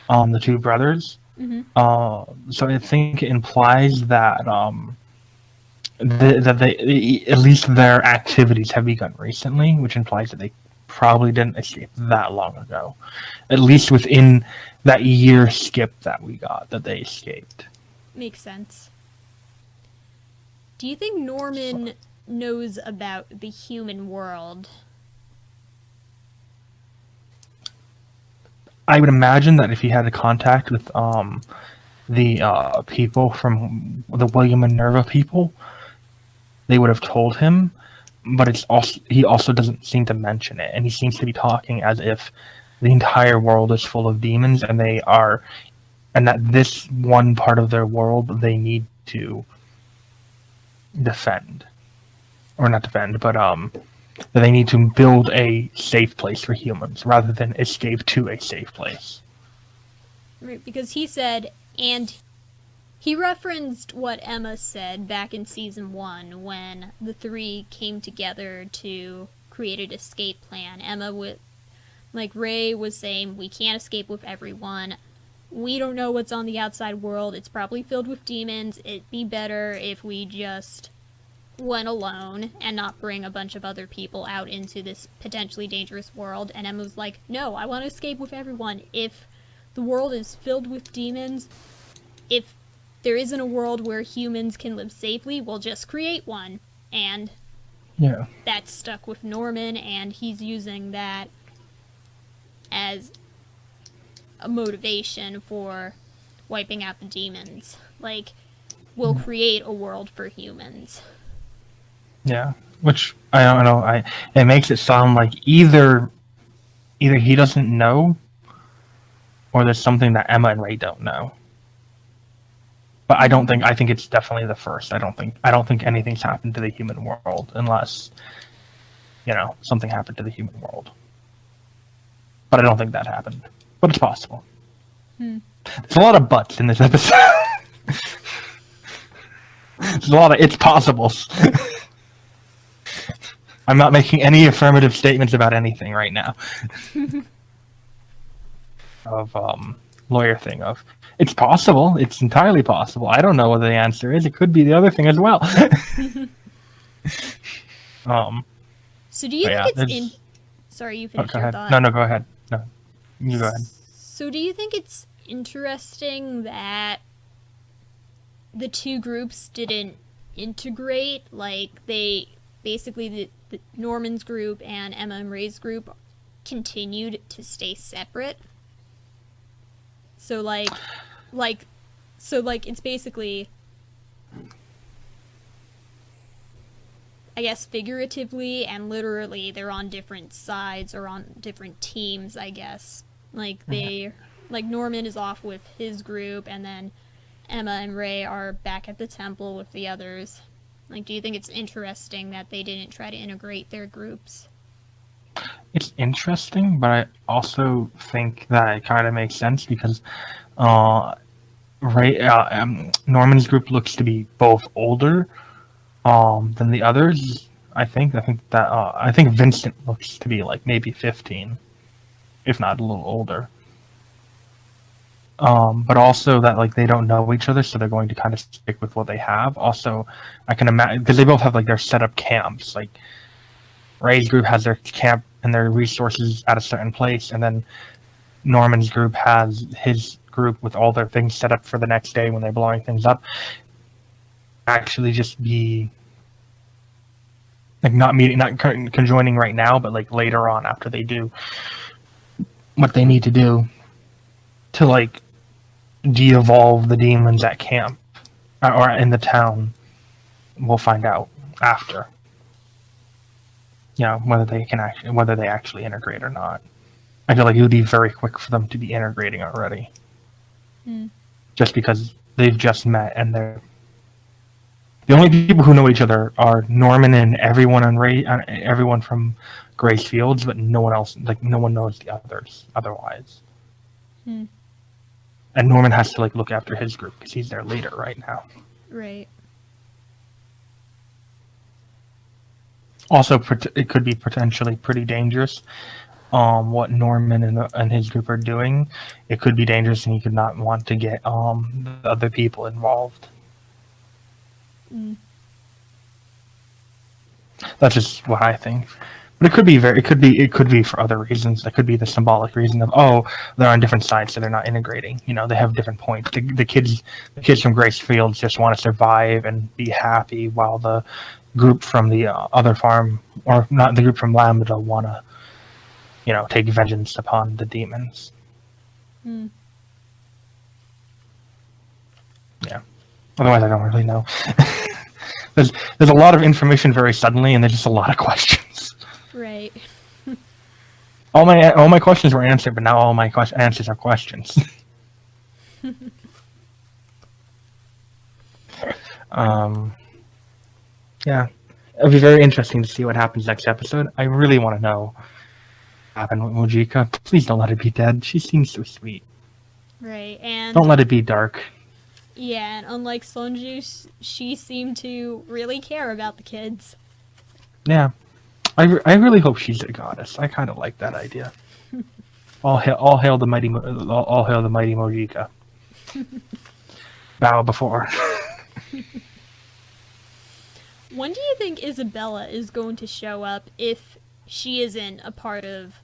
The two brothers. So I think it implies that that they, at least their activities have begun recently, which implies that they probably didn't escape that long ago. At least within that year skip that we got, that they escaped. Makes sense. Do you think Norman knows about the human world? I would imagine that if he had a contact with the people from the William and Nerva people, they would have told him. But he also doesn't seem to mention it, and he seems to be talking as if the entire world is full of demons, and that this one part of their world they need to defend, or not defend, but that they need to build a safe place for humans rather than escape to a safe place. Right, because he said, and he referenced what Emma said back in season 1 when the three came together to create an escape plan. Ray was saying, we can't escape with everyone. We don't know what's on the outside world. It's probably filled with demons. It'd be better if we just went alone and not bring a bunch of other people out into this potentially dangerous world. And Emma was like, no, I want to escape with everyone. If the world is filled with demons, if there isn't a world where humans can live safely, we'll just create one. And that's stuck with Norman, and he's using that as a motivation for wiping out the demons. Like, we'll create a world for humans. Yeah, which I don't know. It makes it sound like either he doesn't know, or there's something that Emma and Ray don't know. But I think it's definitely the first. I don't think anything's happened to the human world unless, something happened to the human world. But I don't think that happened. But it's possible. There's a lot of buts in this episode. There's a lot of it's possibles. I'm not making any affirmative statements about anything right now. Of lawyer thing of it's possible. It's entirely possible. I don't know what the answer is. It could be the other thing as well. So do you think Sorry, you finished your thought. No, go ahead. No, you go ahead. So do you think it's interesting that the two groups didn't integrate. Like, they basically, the Norman's group and Emma and Ray's group continued to stay separate. So, it's basically, I guess, figuratively and literally, they're on different sides or on different teams, I guess. Like, Norman is off with his group, and then Emma and Ray are back at the temple with the others. Like, do you think it's interesting that they didn't try to integrate their groups? It's interesting, but I also think that it kind of makes sense because Norman's group looks to be both older than the others. I think Vincent looks to be like maybe 15, if not a little older. But also that like they don't know each other, so they're going to kind of stick with what they have. Also, I can imagine because they both have like their set up camps. Like Ray's group has their camp and their resources at a certain place, and then Norman's group has his group with all their things set up for the next day when they're blowing things up. Actually, just be like not conjoining right now, but like later on after they do what they need to do to like de-evolve the demons at camp or in the town. We'll find out after. You know, whether they actually integrate or not. I feel like it would be very quick for them to be integrating already. Just because they've just met and they're the only people who know each other are Norman and everyone on everyone from Grace Fields, but no one else. Like no one knows the others otherwise. And Norman has to like look after his group because he's their leader right now. Right. Also, it could be potentially pretty dangerous. What Norman and his group are doing, it could be dangerous, and he could not want to get the other people involved. That's just what I think. But it could be for other reasons. It could be the symbolic reason of they're on different sides, so they're not integrating. You know, they have different points. The kids from Grace Fields just want to survive and be happy, while the group from the other farm, or not the group from Lambda, want to, you know, take vengeance upon the demons. Yeah. Otherwise, I don't really know. There's a lot of information very suddenly, and there's just a lot of questions. Right. All my questions were answered, but now all my answers are questions. Yeah, it'll be very interesting to see what happens next episode. I really want to know what happened with Mojika. Please don't let her be dead. She seems so sweet. Right, and don't let it be dark. Yeah, and unlike Sonju, she seemed to really care about the kids. Yeah, I really hope she's a goddess. I kind of like that idea. All hail the mighty Mojika. Bow before. When do you think Isabella is going to show up if she isn't a part of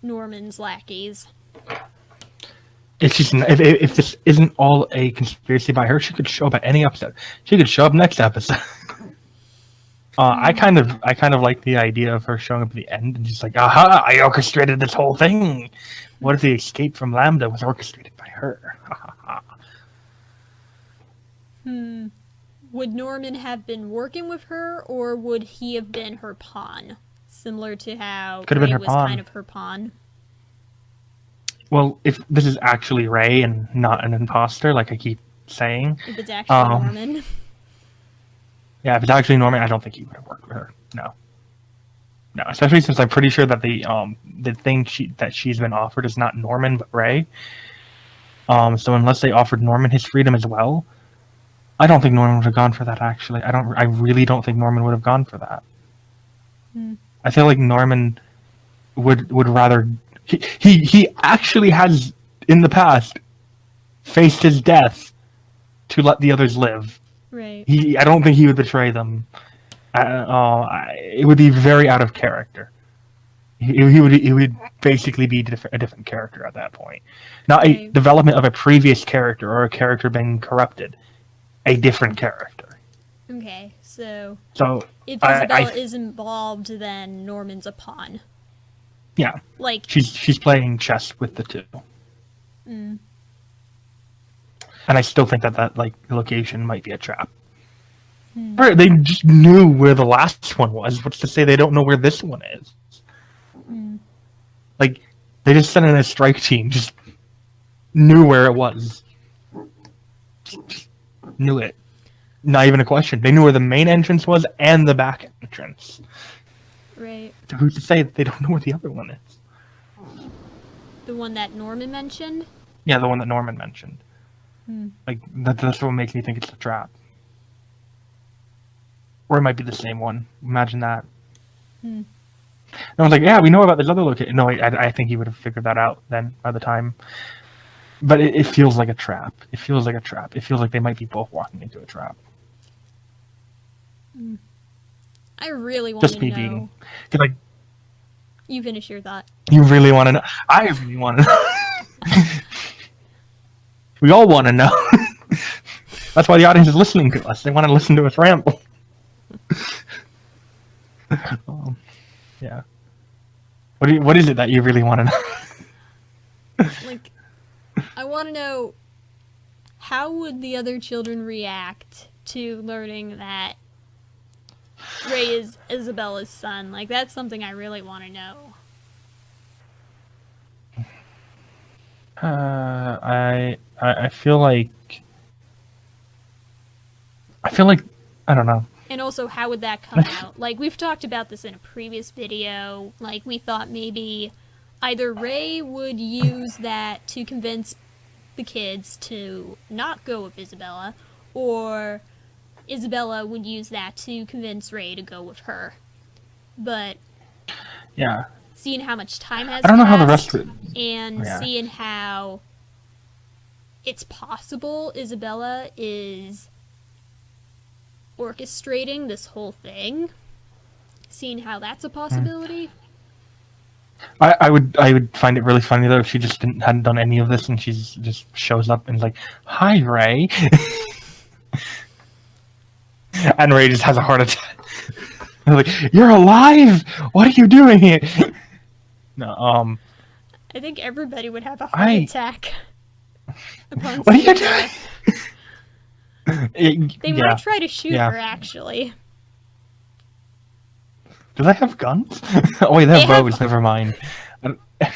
Norman's lackeys? If this isn't all a conspiracy by her, she could show up at any episode. She could show up next episode. I kind of like the idea of her showing up at the end and just like, aha, I orchestrated this whole thing. What if the escape from Lambda was orchestrated by her? Would Norman have been working with her, or would he have been her pawn? Similar to how Ray was kind of her pawn. Well, if this is actually Ray and not an imposter, like I keep saying. If it's actually Norman. Yeah, if it's actually Norman, I don't think he would have worked with her. No, especially since I'm pretty sure that the thing that she's been offered is not Norman but Ray. So unless they offered Norman his freedom as well, I don't think Norman would have gone for that. Actually, I really don't think Norman would have gone for that. I feel like Norman would rather. He actually has in the past faced his death to let the others live. Right. I don't think he would betray them. It would be very out of character. He would basically be a different character at that point, not a Right. development of a previous character or a character being corrupted, a different character. Okay, so So if I Isabella is involved, then Norman's a pawn. yeah, Like, she's playing chess with the two, mm, and I still think that like location might be a trap. hmm, Right, they just knew where the last one was. What's to say they don't know where this one is? hmm, Like, they just sent in a strike team, just knew where it was. Just knew it. Not even a question. They knew where the main entrance was and the back entrance. right. So who's to say that they don't know where the other one is? The one that Norman mentioned? Yeah, the one that Norman mentioned. Hmm. Like, that's what makes me think it's a trap. Or it might be the same one. Imagine that. Hmm. And I was like, yeah, we know about this other location. No, I think he would have figured that out then by the time. But it feels like a trap. It feels like a trap. It feels like they might be both walking into a trap. I really want Just to me know. being. 'Cause, like, You finish your thought. you really want to know. I really want to know. We all want to know. That's why the audience is listening to us. They want to listen to us ramble. Yeah. What is it that you really want to know? Like, I want to know, how would the other children react to learning that Ray is Isabella's son? Like, that's something I really want to know. I feel like I don't know. And also, how would that come out? Like, we've talked about this in a previous video. Like, we thought maybe either Ray would use that to convince the kids to not go with Isabella, or Isabella would use that to convince Ray to go with her. But Yeah. seeing how much time has I don't know how the passed, rest of it. and Yeah. seeing how it's possible Isabella is orchestrating this whole thing, seeing how that's a possibility. I would find it really funny though if she just hadn't done any of this and she's just shows up and is like, "Hi, Ray," and Ray just has a heart attack. Like, "You're alive! What are you doing here?" No, I think everybody would have a heart attack upon what are you seeing doing? her. They Yeah. might try to shoot Yeah. her, actually. Do they have guns? Oh wait, They they're have- bows. Never mind.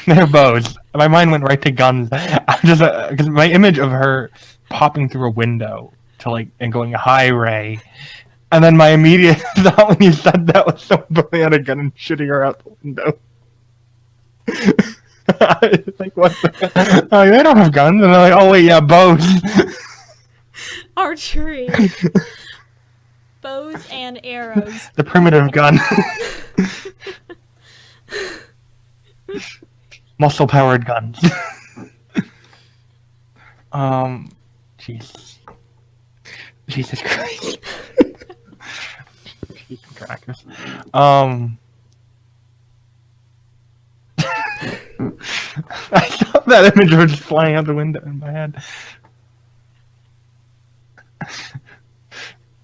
They're bows. My mind went right to guns. I'm just because my image of her popping through a window to like and going, "Hi, Ray," and then my immediate thought when you said that was somebody had a gun and shooting her out the window. Like what? Oh, they don't have guns, and I'm like, "Oh wait, yeah, bows." Archery. Bows and arrows. The primitive gun. Muscle-powered guns. Jesus. Jesus Christ. Cheese and crackers. I thought that image was just flying out the window in my head.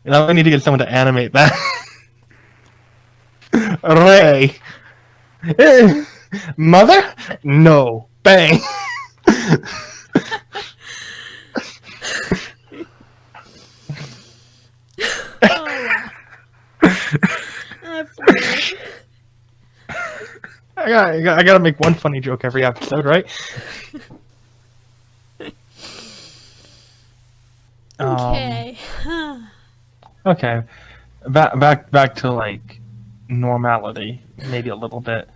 Now I need to get someone to animate that. Ray. Mother? No. Bang. Oh, wow. I gotta make one funny joke every episode, right? Okay. Okay. Back to like normality, maybe a little bit.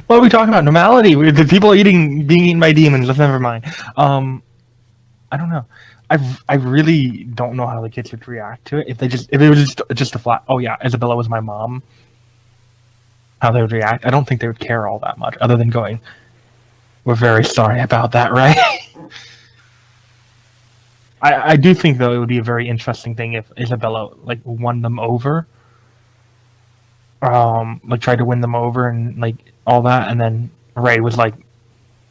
What are we talking about? Normality? The people being eaten by demons. Let's never mind. I don't know. I really don't know how the kids would react to it if it was just a flat. Oh yeah, Isabella was my mom. How they would react? I don't think they would care all that much, other than going, "We're very sorry about that," right? I do think though it would be a very interesting thing if Isabella like won them over, like tried to win them over and like all that, and then Ray was like,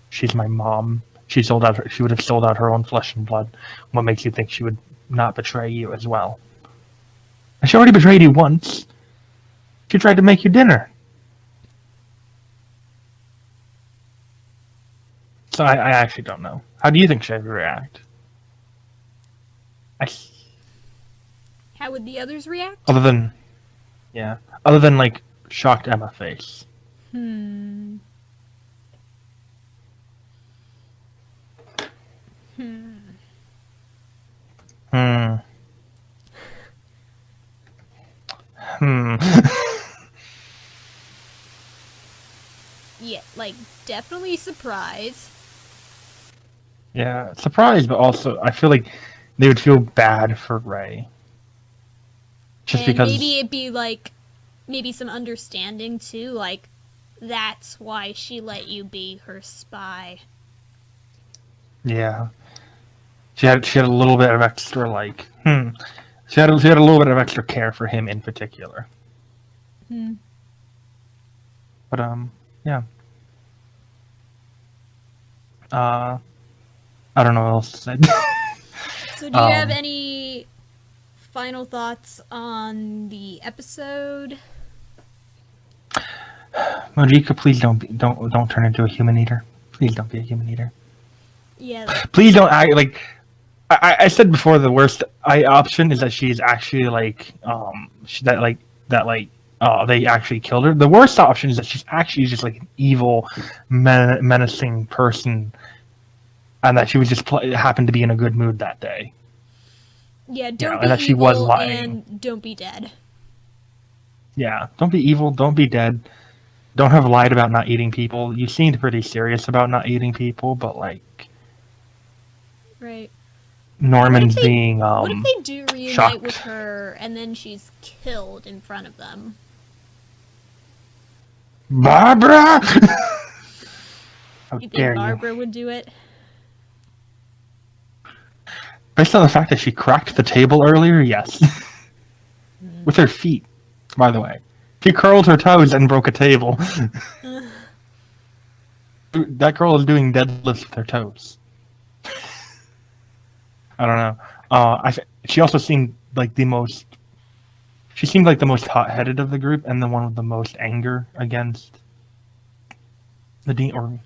"She's my mom. She would have sold out her own flesh and blood. What makes you think she would not betray you as well? And she already betrayed you once. She tried to make you dinner." So I actually don't know. How do you think she would react? How would the others react? Other than like shocked Emma face. Hmm. Yeah, like, definitely surprise. Yeah, surprised, but also I feel like they would feel bad for Ray. Just And because maybe it'd be like, maybe some understanding too, like, that's why she let you be her spy. yeah, she had a little bit of extra like she had a little bit of extra care for him in particular. But yeah. I don't know what else to say. So do you have any final thoughts on the episode? Mojika, please don't turn into a human eater. Please don't be a human eater. Yeah. Please don't act like. I said before, the worst option is that she's actually like they actually killed her. The worst option is that she's actually just like an evil, menacing person, and that she was just happened to be in a good mood that day. Yeah, don't be and that she was evil lying. and don't be dead. Yeah, don't be evil, don't be dead. Don't have lied about not eating people. You seemed pretty serious about not eating people, but like Right. Norman's being what if they do reunite shocked with her and then she's killed in front of them? Barbara! How You dare think Barbara would do it? Based on the fact that she cracked the table earlier, yes. With her feet, by the way. She curled her toes and broke a table. That girl is doing deadlifts with her toes. I don't know. She also seemed like the most. She seemed like the most hot-headed of the group and the one with the most anger against the demon, or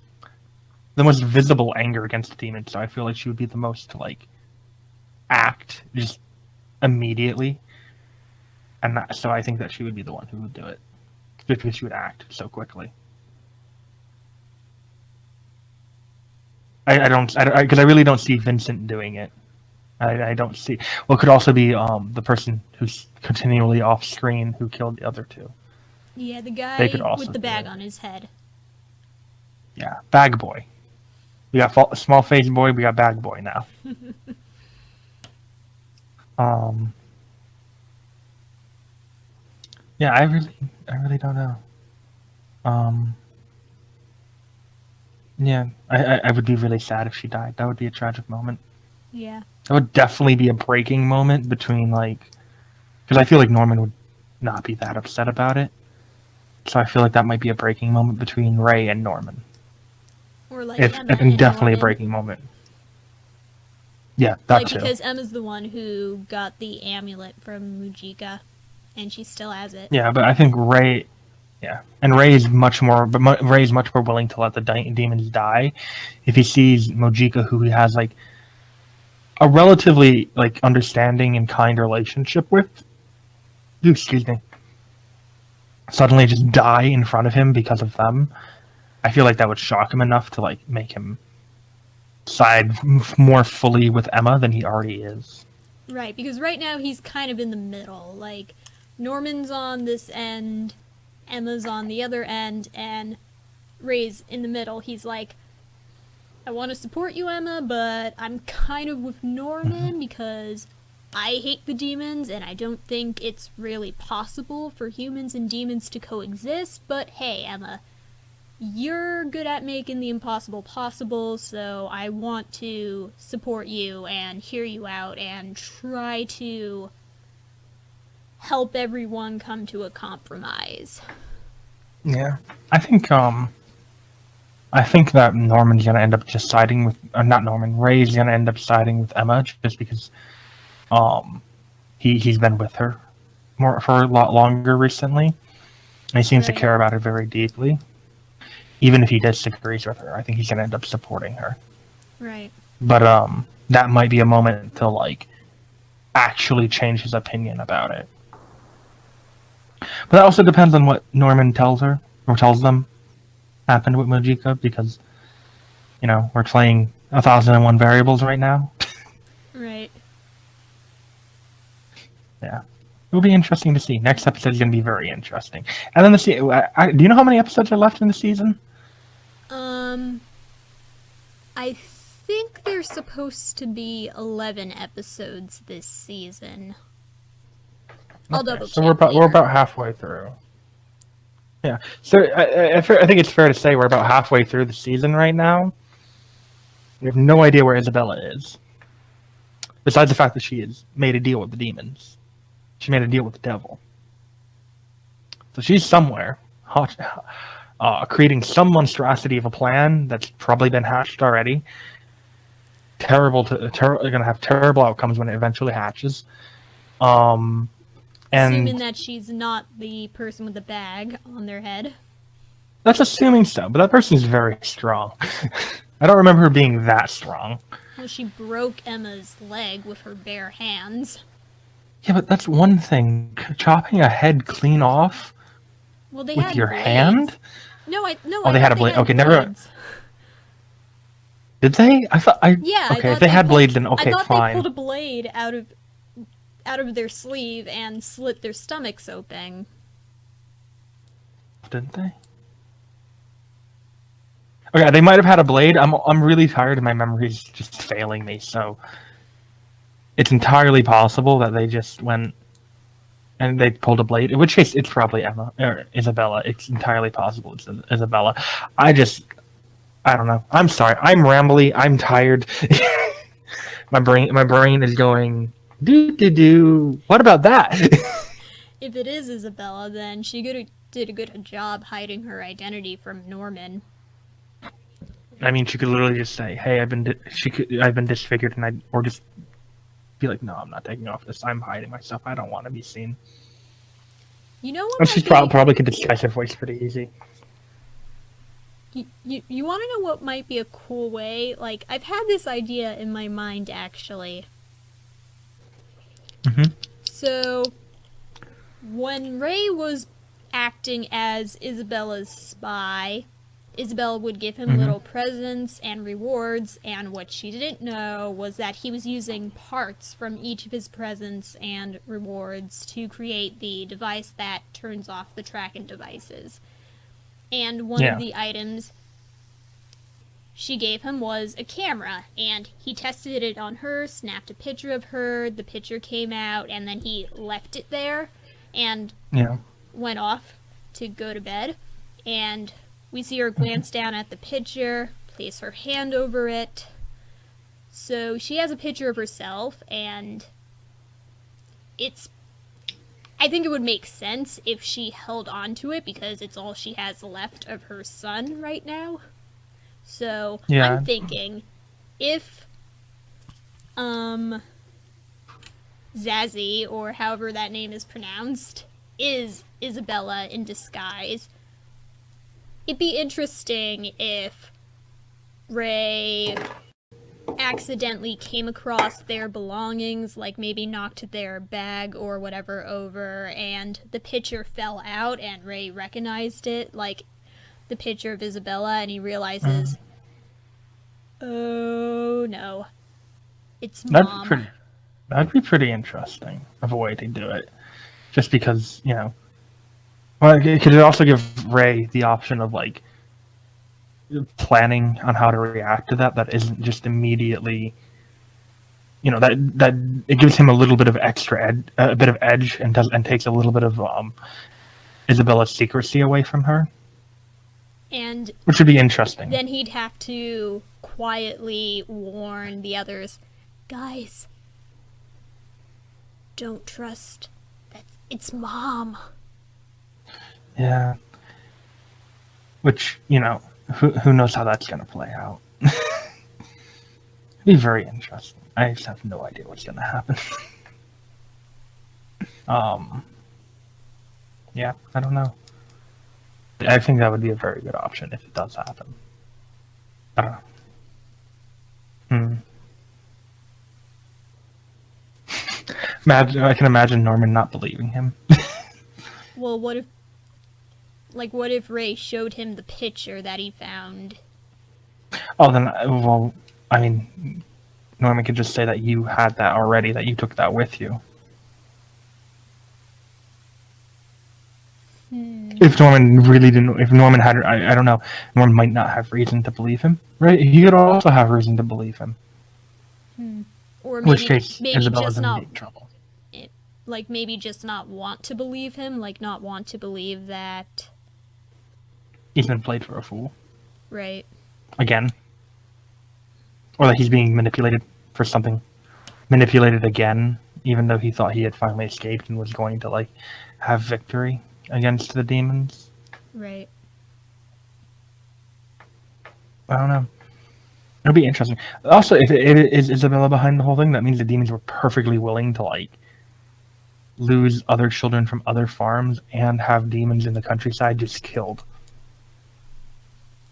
the most visible anger against the demon. So I feel like she would be the most to like act just immediately, and so I think that she would be the one who would do it because she would act so quickly. Because I really don't see Vincent doing it. I don't see. Well, it could also be the person who's continually off screen who killed the other two. Yeah, the guy with the bag do it. on his head. Yeah, Bag Boy. We got Small Face Boy. We got Bag Boy now. Yeah, I really don't know. Yeah, I would be really sad if she died. That would be a tragic moment. Yeah. That would definitely be a breaking moment between like, because I feel like Norman would not be that upset about it. So I feel like that might be a breaking moment between Ray and Norman. Or like Emma and definitely Norman. A breaking moment. Yeah, that like, too. Because Emma's the one who got the amulet from Mujika, and she still has it. Yeah, but I think Ray, and Ray's much more willing to let the demons die if he sees Mojika, who he has like a relatively like understanding and kind relationship with. Excuse me. Suddenly just die in front of him because of them. I feel like that would shock him enough to like make him side more fully with Emma than he already is. Right, because right now he's kind of in the middle. Like, Norman's on this end, Emma's on the other end, and Ray's in the middle. He's like, I want to support you, Emma, but I'm kind of with Norman because I hate the demons, and I don't think it's really possible for humans and demons to coexist. But hey, Emma, you're good at making the impossible possible, so I want to support you and hear you out and try to help everyone come to a compromise. Yeah, I think that Norman's gonna end up just siding with, not Norman. Ray's gonna end up siding with Emma just because he's been with her more for a lot longer recently, and he seems to Right. care about her very deeply. Even if he disagrees with her, I think he's gonna end up supporting her. Right. But that might be a moment to like actually change his opinion about it. But that also depends on what Norman tells her or tells them happened with Mojika, because we're playing 1001 variables right now. Right. Yeah, it'll be interesting to see. Next episode is going to be very interesting. And then do you know how many episodes are left in the season? I think there's supposed to be 11 episodes this season. I'll double check. So we're about halfway through. Yeah. So I think it's fair to say we're about halfway through the season right now. We have no idea where Isabella is. Besides the fact that she has made a deal with the demons. She made a deal with the devil. So she's somewhere, creating some monstrosity of a plan that's probably been hatched already. Going to have terrible outcomes when it eventually hatches. And assuming that she's not the person with the bag on their head. That's assuming so, but that person's very strong. I don't remember her being that strong. Well, she broke Emma's leg with her bare hands. Yeah, but that's one thing. Chopping a head clean off with your blades. Hand? No. They had a blade. Okay, never. Did they? I thought. Yeah. Okay, if they had blades, then okay, I thought fine. they pulled a blade out of their sleeve and slit their stomachs open. Didn't they? Okay, they might have had a blade. I'm really tired and my memory's just failing me, so it's entirely possible that they just went and they pulled a blade. In which case, it's probably Emma or Isabella. It's entirely possible it's Isabella. I don't know. I'm sorry. I'm rambly. I'm tired. my brain is going do. What about that? If it is Isabella, then she did a good job hiding her identity from Norman. I mean, she could literally just say, "Hey, I've been disfigured," or just be like, "No, I'm not taking off this. I'm hiding myself. I don't want to be seen." You know what? And she probably could disguise her voice pretty easy. You want to know what might be a cool way? Like, I've had this idea in my mind, actually. Mm-hmm. So, when Ray was acting as Isabella's spy, Isabella would give him little presents and rewards, and what she didn't know was that he was using parts from each of his presents and rewards to create the device that turns off the tracking devices. And one of the items she gave him was a camera, and he tested it on her, snapped a picture of her, the picture came out, and then he left it there and went off to go to bed. And we see her glance down at the picture, place her hand over it. So she has a picture of herself, and I think it would make sense if she held on to it because it's all she has left of her son right now. So I'm thinking if Zazie, or however that name is pronounced, is Isabella in disguise, it'd be interesting if Ray accidentally came across their belongings, like maybe knocked their bag or whatever over, and the picture fell out and Ray recognized it, like the picture of Isabella, and he realizes, oh no, it's Mom. That'd be pretty interesting of a way to do it. Just because, well, it could also give Ray the option of like planning on how to react to that isn't just immediately, that it gives him a little bit of a bit of edge, and takes a little bit of Isabella's secrecy away from her. And which would be interesting. Then he'd have to quietly warn the others, guys, don't trust It's Mom. Yeah. Which, you know, who knows how that's going to play out. It'd be very interesting. I just have no idea what's going to happen. Yeah, I don't know. I think that would be a very good option if it does happen. I don't know. I can imagine Norman not believing him. Well, what if Ray showed him the picture that he found? Oh, then, well, I mean, Norman could just say that you had that already, that you took that with you. If Norman really didn't, if Norman had, I don't know, Norman might not have reason to believe him, right? He could also have reason to believe him. Or In which case, maybe Isabella's just in not, big trouble. like maybe just not want to believe him, like not want to believe that. He's been played for a fool. Right. Again. Or that he's being manipulated for something. Manipulated again, even though he thought he had finally escaped and was going to, like, have victory against the demons. Right. I don't know. It'll be interesting. Also, if it is Isabella behind the whole thing, that means the demons were perfectly willing to, like, lose other children from other farms and have demons in the countryside just killed.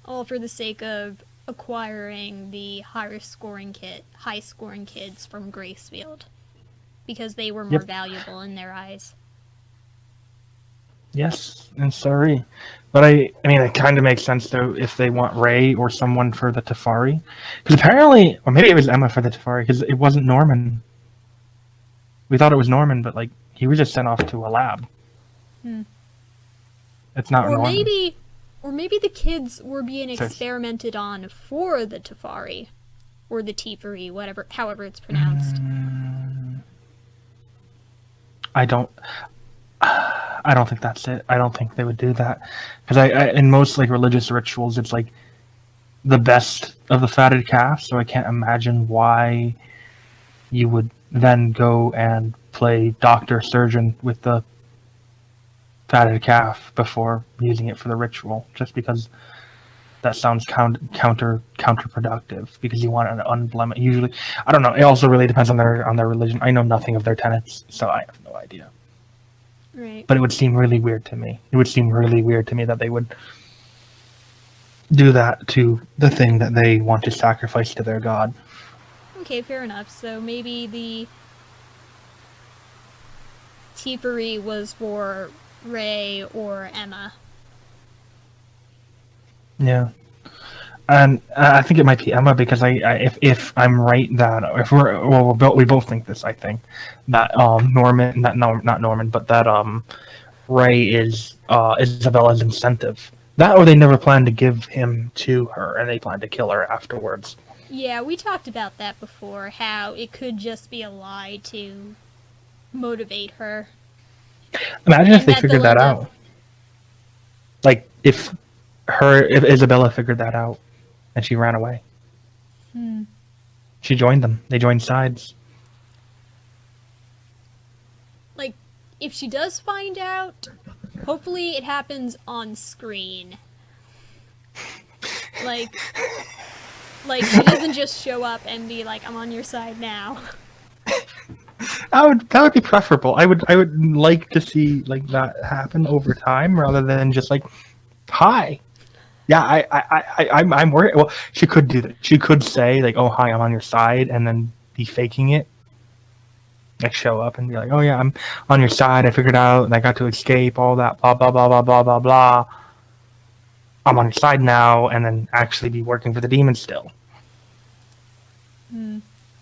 All for the sake of acquiring the high scoring kids from Gracefield, because they were more valuable in their eyes. Yes, and sorry. But I mean, it kind of makes sense, though, if they want Ray or someone for the Tefari. Because apparently, or maybe it was Emma for the Tefari, because it wasn't Norman. We thought it was Norman, but, like, he was just sent off to a lab. It's not Norman. Or maybe the kids were being experimented on for the Tefari. Or the Tefari, however it's pronounced. I don't think that's it. I don't think they would do that. Because in most, like, religious rituals, it's, like, the best of the fatted calf, so I can't imagine why you would then go and play doctor surgeon with the fatted calf before using it for the ritual, just because that sounds counterproductive, because you want an unblemished. Usually, I don't know. It also really depends on their religion. I know nothing of their tenets, so I have no idea. Right. But it would seem really weird to me. It would seem really weird to me that they would do that to the thing that they want to sacrifice to their god. Okay, fair enough. So maybe the Teferi was for Ray or Emma. Yeah. And I think it might be Emma, because if I'm right that we both think this, I think that not Norman, but that Ray is Isabella's incentive. That, or they never plan to give him to her, and they plan to kill her afterwards. Yeah, we talked about that before, how it could just be a lie to motivate her. Imagine if they figured that out. Like, if Isabella figured that out and she ran away. She joined them. They joined sides. Like, if she does find out, hopefully it happens on screen. Like she doesn't just show up and be like, "I'm on your side now." That would be preferable. I would like to see, like, that happen over time, rather than just like, "Hi." Yeah, I'm worried. Well, she could do that. She could say, like, "Oh, hi, I'm on your side," and then be faking it. Like, show up and be like, "Oh yeah, I'm on your side. I figured out, and I got to escape. All that, blah blah blah blah blah blah blah. I'm on your side now," and then actually be working for the demons still.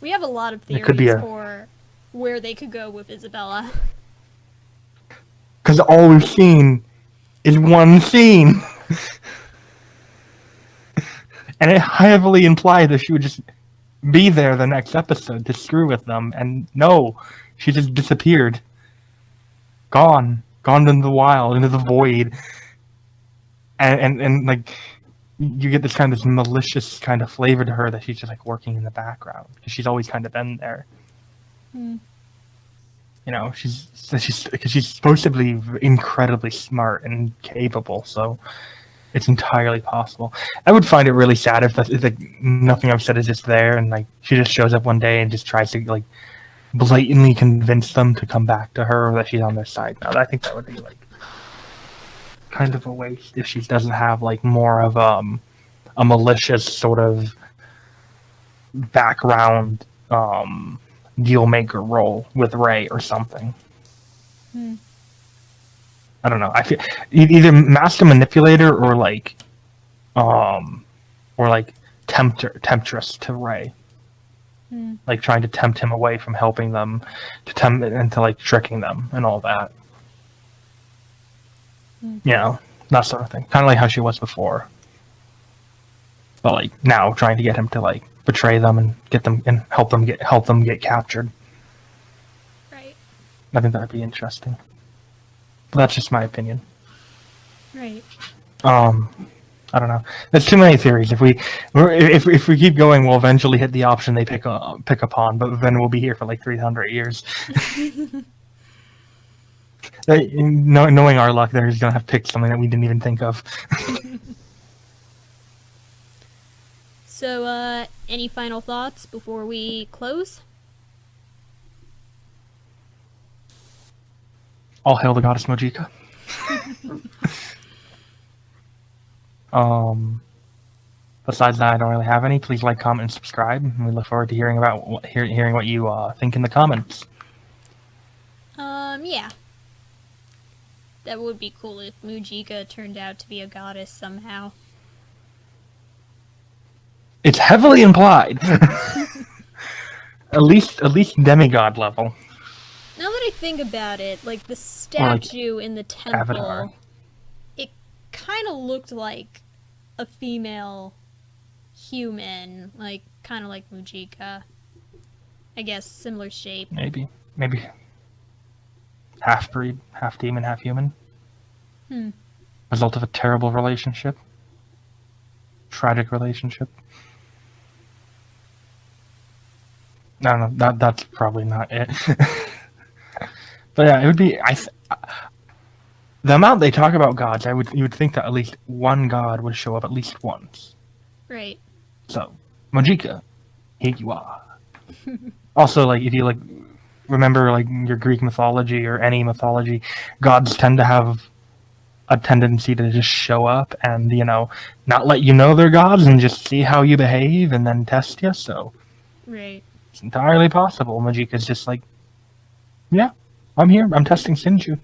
We have a lot of theories for where they could go with Isabella. Because all we've seen is one scene. And it heavily implied that she would just be there the next episode to screw with them. And no, she just disappeared. Gone into the wild, into the void. And like, you get this malicious kind of flavor to her, that she's just, like, working in the background, because she's always kind of been there. You know, because she's supposed to be incredibly smart and capable, so it's entirely possible. I would find it really sad if like nothing I've said is just there, and like she just shows up one day and just tries to like blatantly convince them to come back to her or that she's on their side. Now, I think that would be like kind of a waste if she doesn't have like more of a malicious sort of background deal maker role with Ray or something. I don't know. I feel either master manipulator or like temptress to Ray. Like trying to tempt him away from helping them, into like tricking them and all that. You know, that sort of thing. Kind of like how she was before. But like now trying to get him to like betray them and get them and help them get captured. Right. I think that would be interesting. But that's just my opinion. Right. I don't know. There's too many theories. If we keep going, we'll eventually hit the option they pick upon, but then we'll be here for like 300 years. Knowing our luck, they're just gonna have picked something that we didn't even think of. So, any final thoughts before we close? All hail the goddess Mojika. Besides that, I don't really have any. Please like, comment, and subscribe. And we look forward to hearing what you think in the comments. Yeah. That would be cool if Mujika turned out to be a goddess somehow. It's heavily implied. at least demigod level. Now that I think about it, like the statue in the temple, Avatar. It kind of looked like a female human, like kind of like Mujika. I guess similar shape. Maybe half breed, half demon, half human. Result of a terrible relationship. Tragic relationship. No, that's probably not it. But yeah, it would be. The amount they talk about gods, you would think that at least one god would show up at least once. Right. So, Mojika, here you are. Also, like if you like remember like your Greek mythology or any mythology, gods tend to have a tendency to just show up and not let you know they're gods and just see how you behave and then test you. So, right. It's entirely possible. Mojika's just like, yeah, I'm here. I'm testing Sinju.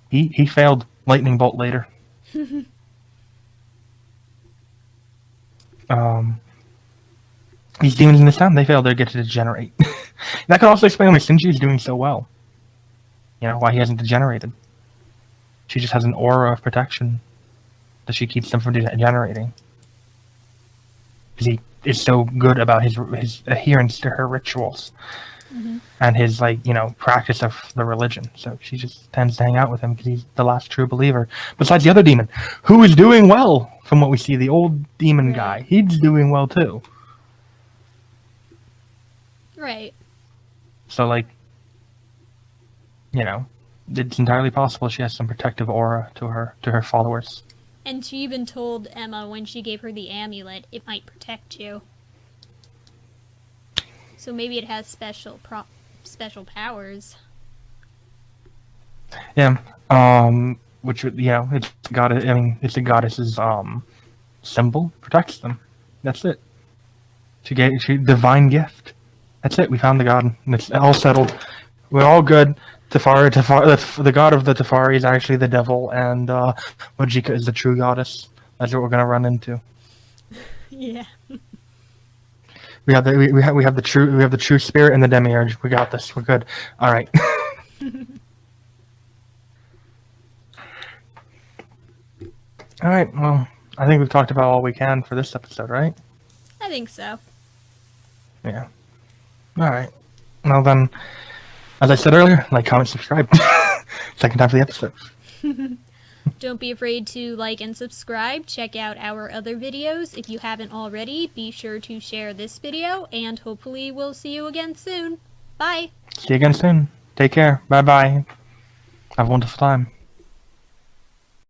He failed lightning bolt later. These demons in this town, they failed. They get to degenerate. That could also explain why Sinju is doing so well. Why he hasn't degenerated. She just has an aura of protection that she keeps them from degenerating. Because he is so good about his adherence to her rituals. And his practice of the religion. So she just tends to hang out with him because he's the last true believer. Besides the other demon, who is doing well from what we see, the old demon guy. He's doing well too. Right. So it's entirely possible she has some protective aura to her followers. And she even told Emma when she gave her the amulet, it might protect you. So maybe it has special powers. Yeah. Which it's goddess. I mean, it's a goddess's symbol, protects them. That's it. She divine gift. That's it. We found the god. It's all settled. We're all good. The god of the Tefari is actually the devil, and Mojika is the true goddess. That's what we're gonna run into. Yeah. We have the true spirit and the demiurge. We got this. We're good. All right. All right. Well, I think we've talked about all we can for this episode, right? I think so. Yeah. All right. Well then, as I said earlier, like, comment, subscribe. Second time for the episode. Don't be afraid to like and subscribe. Check out our other videos. If you haven't already, be sure to share this video, and hopefully we'll see you again soon. Bye! See you again soon. Take care. Bye bye. Have a wonderful time.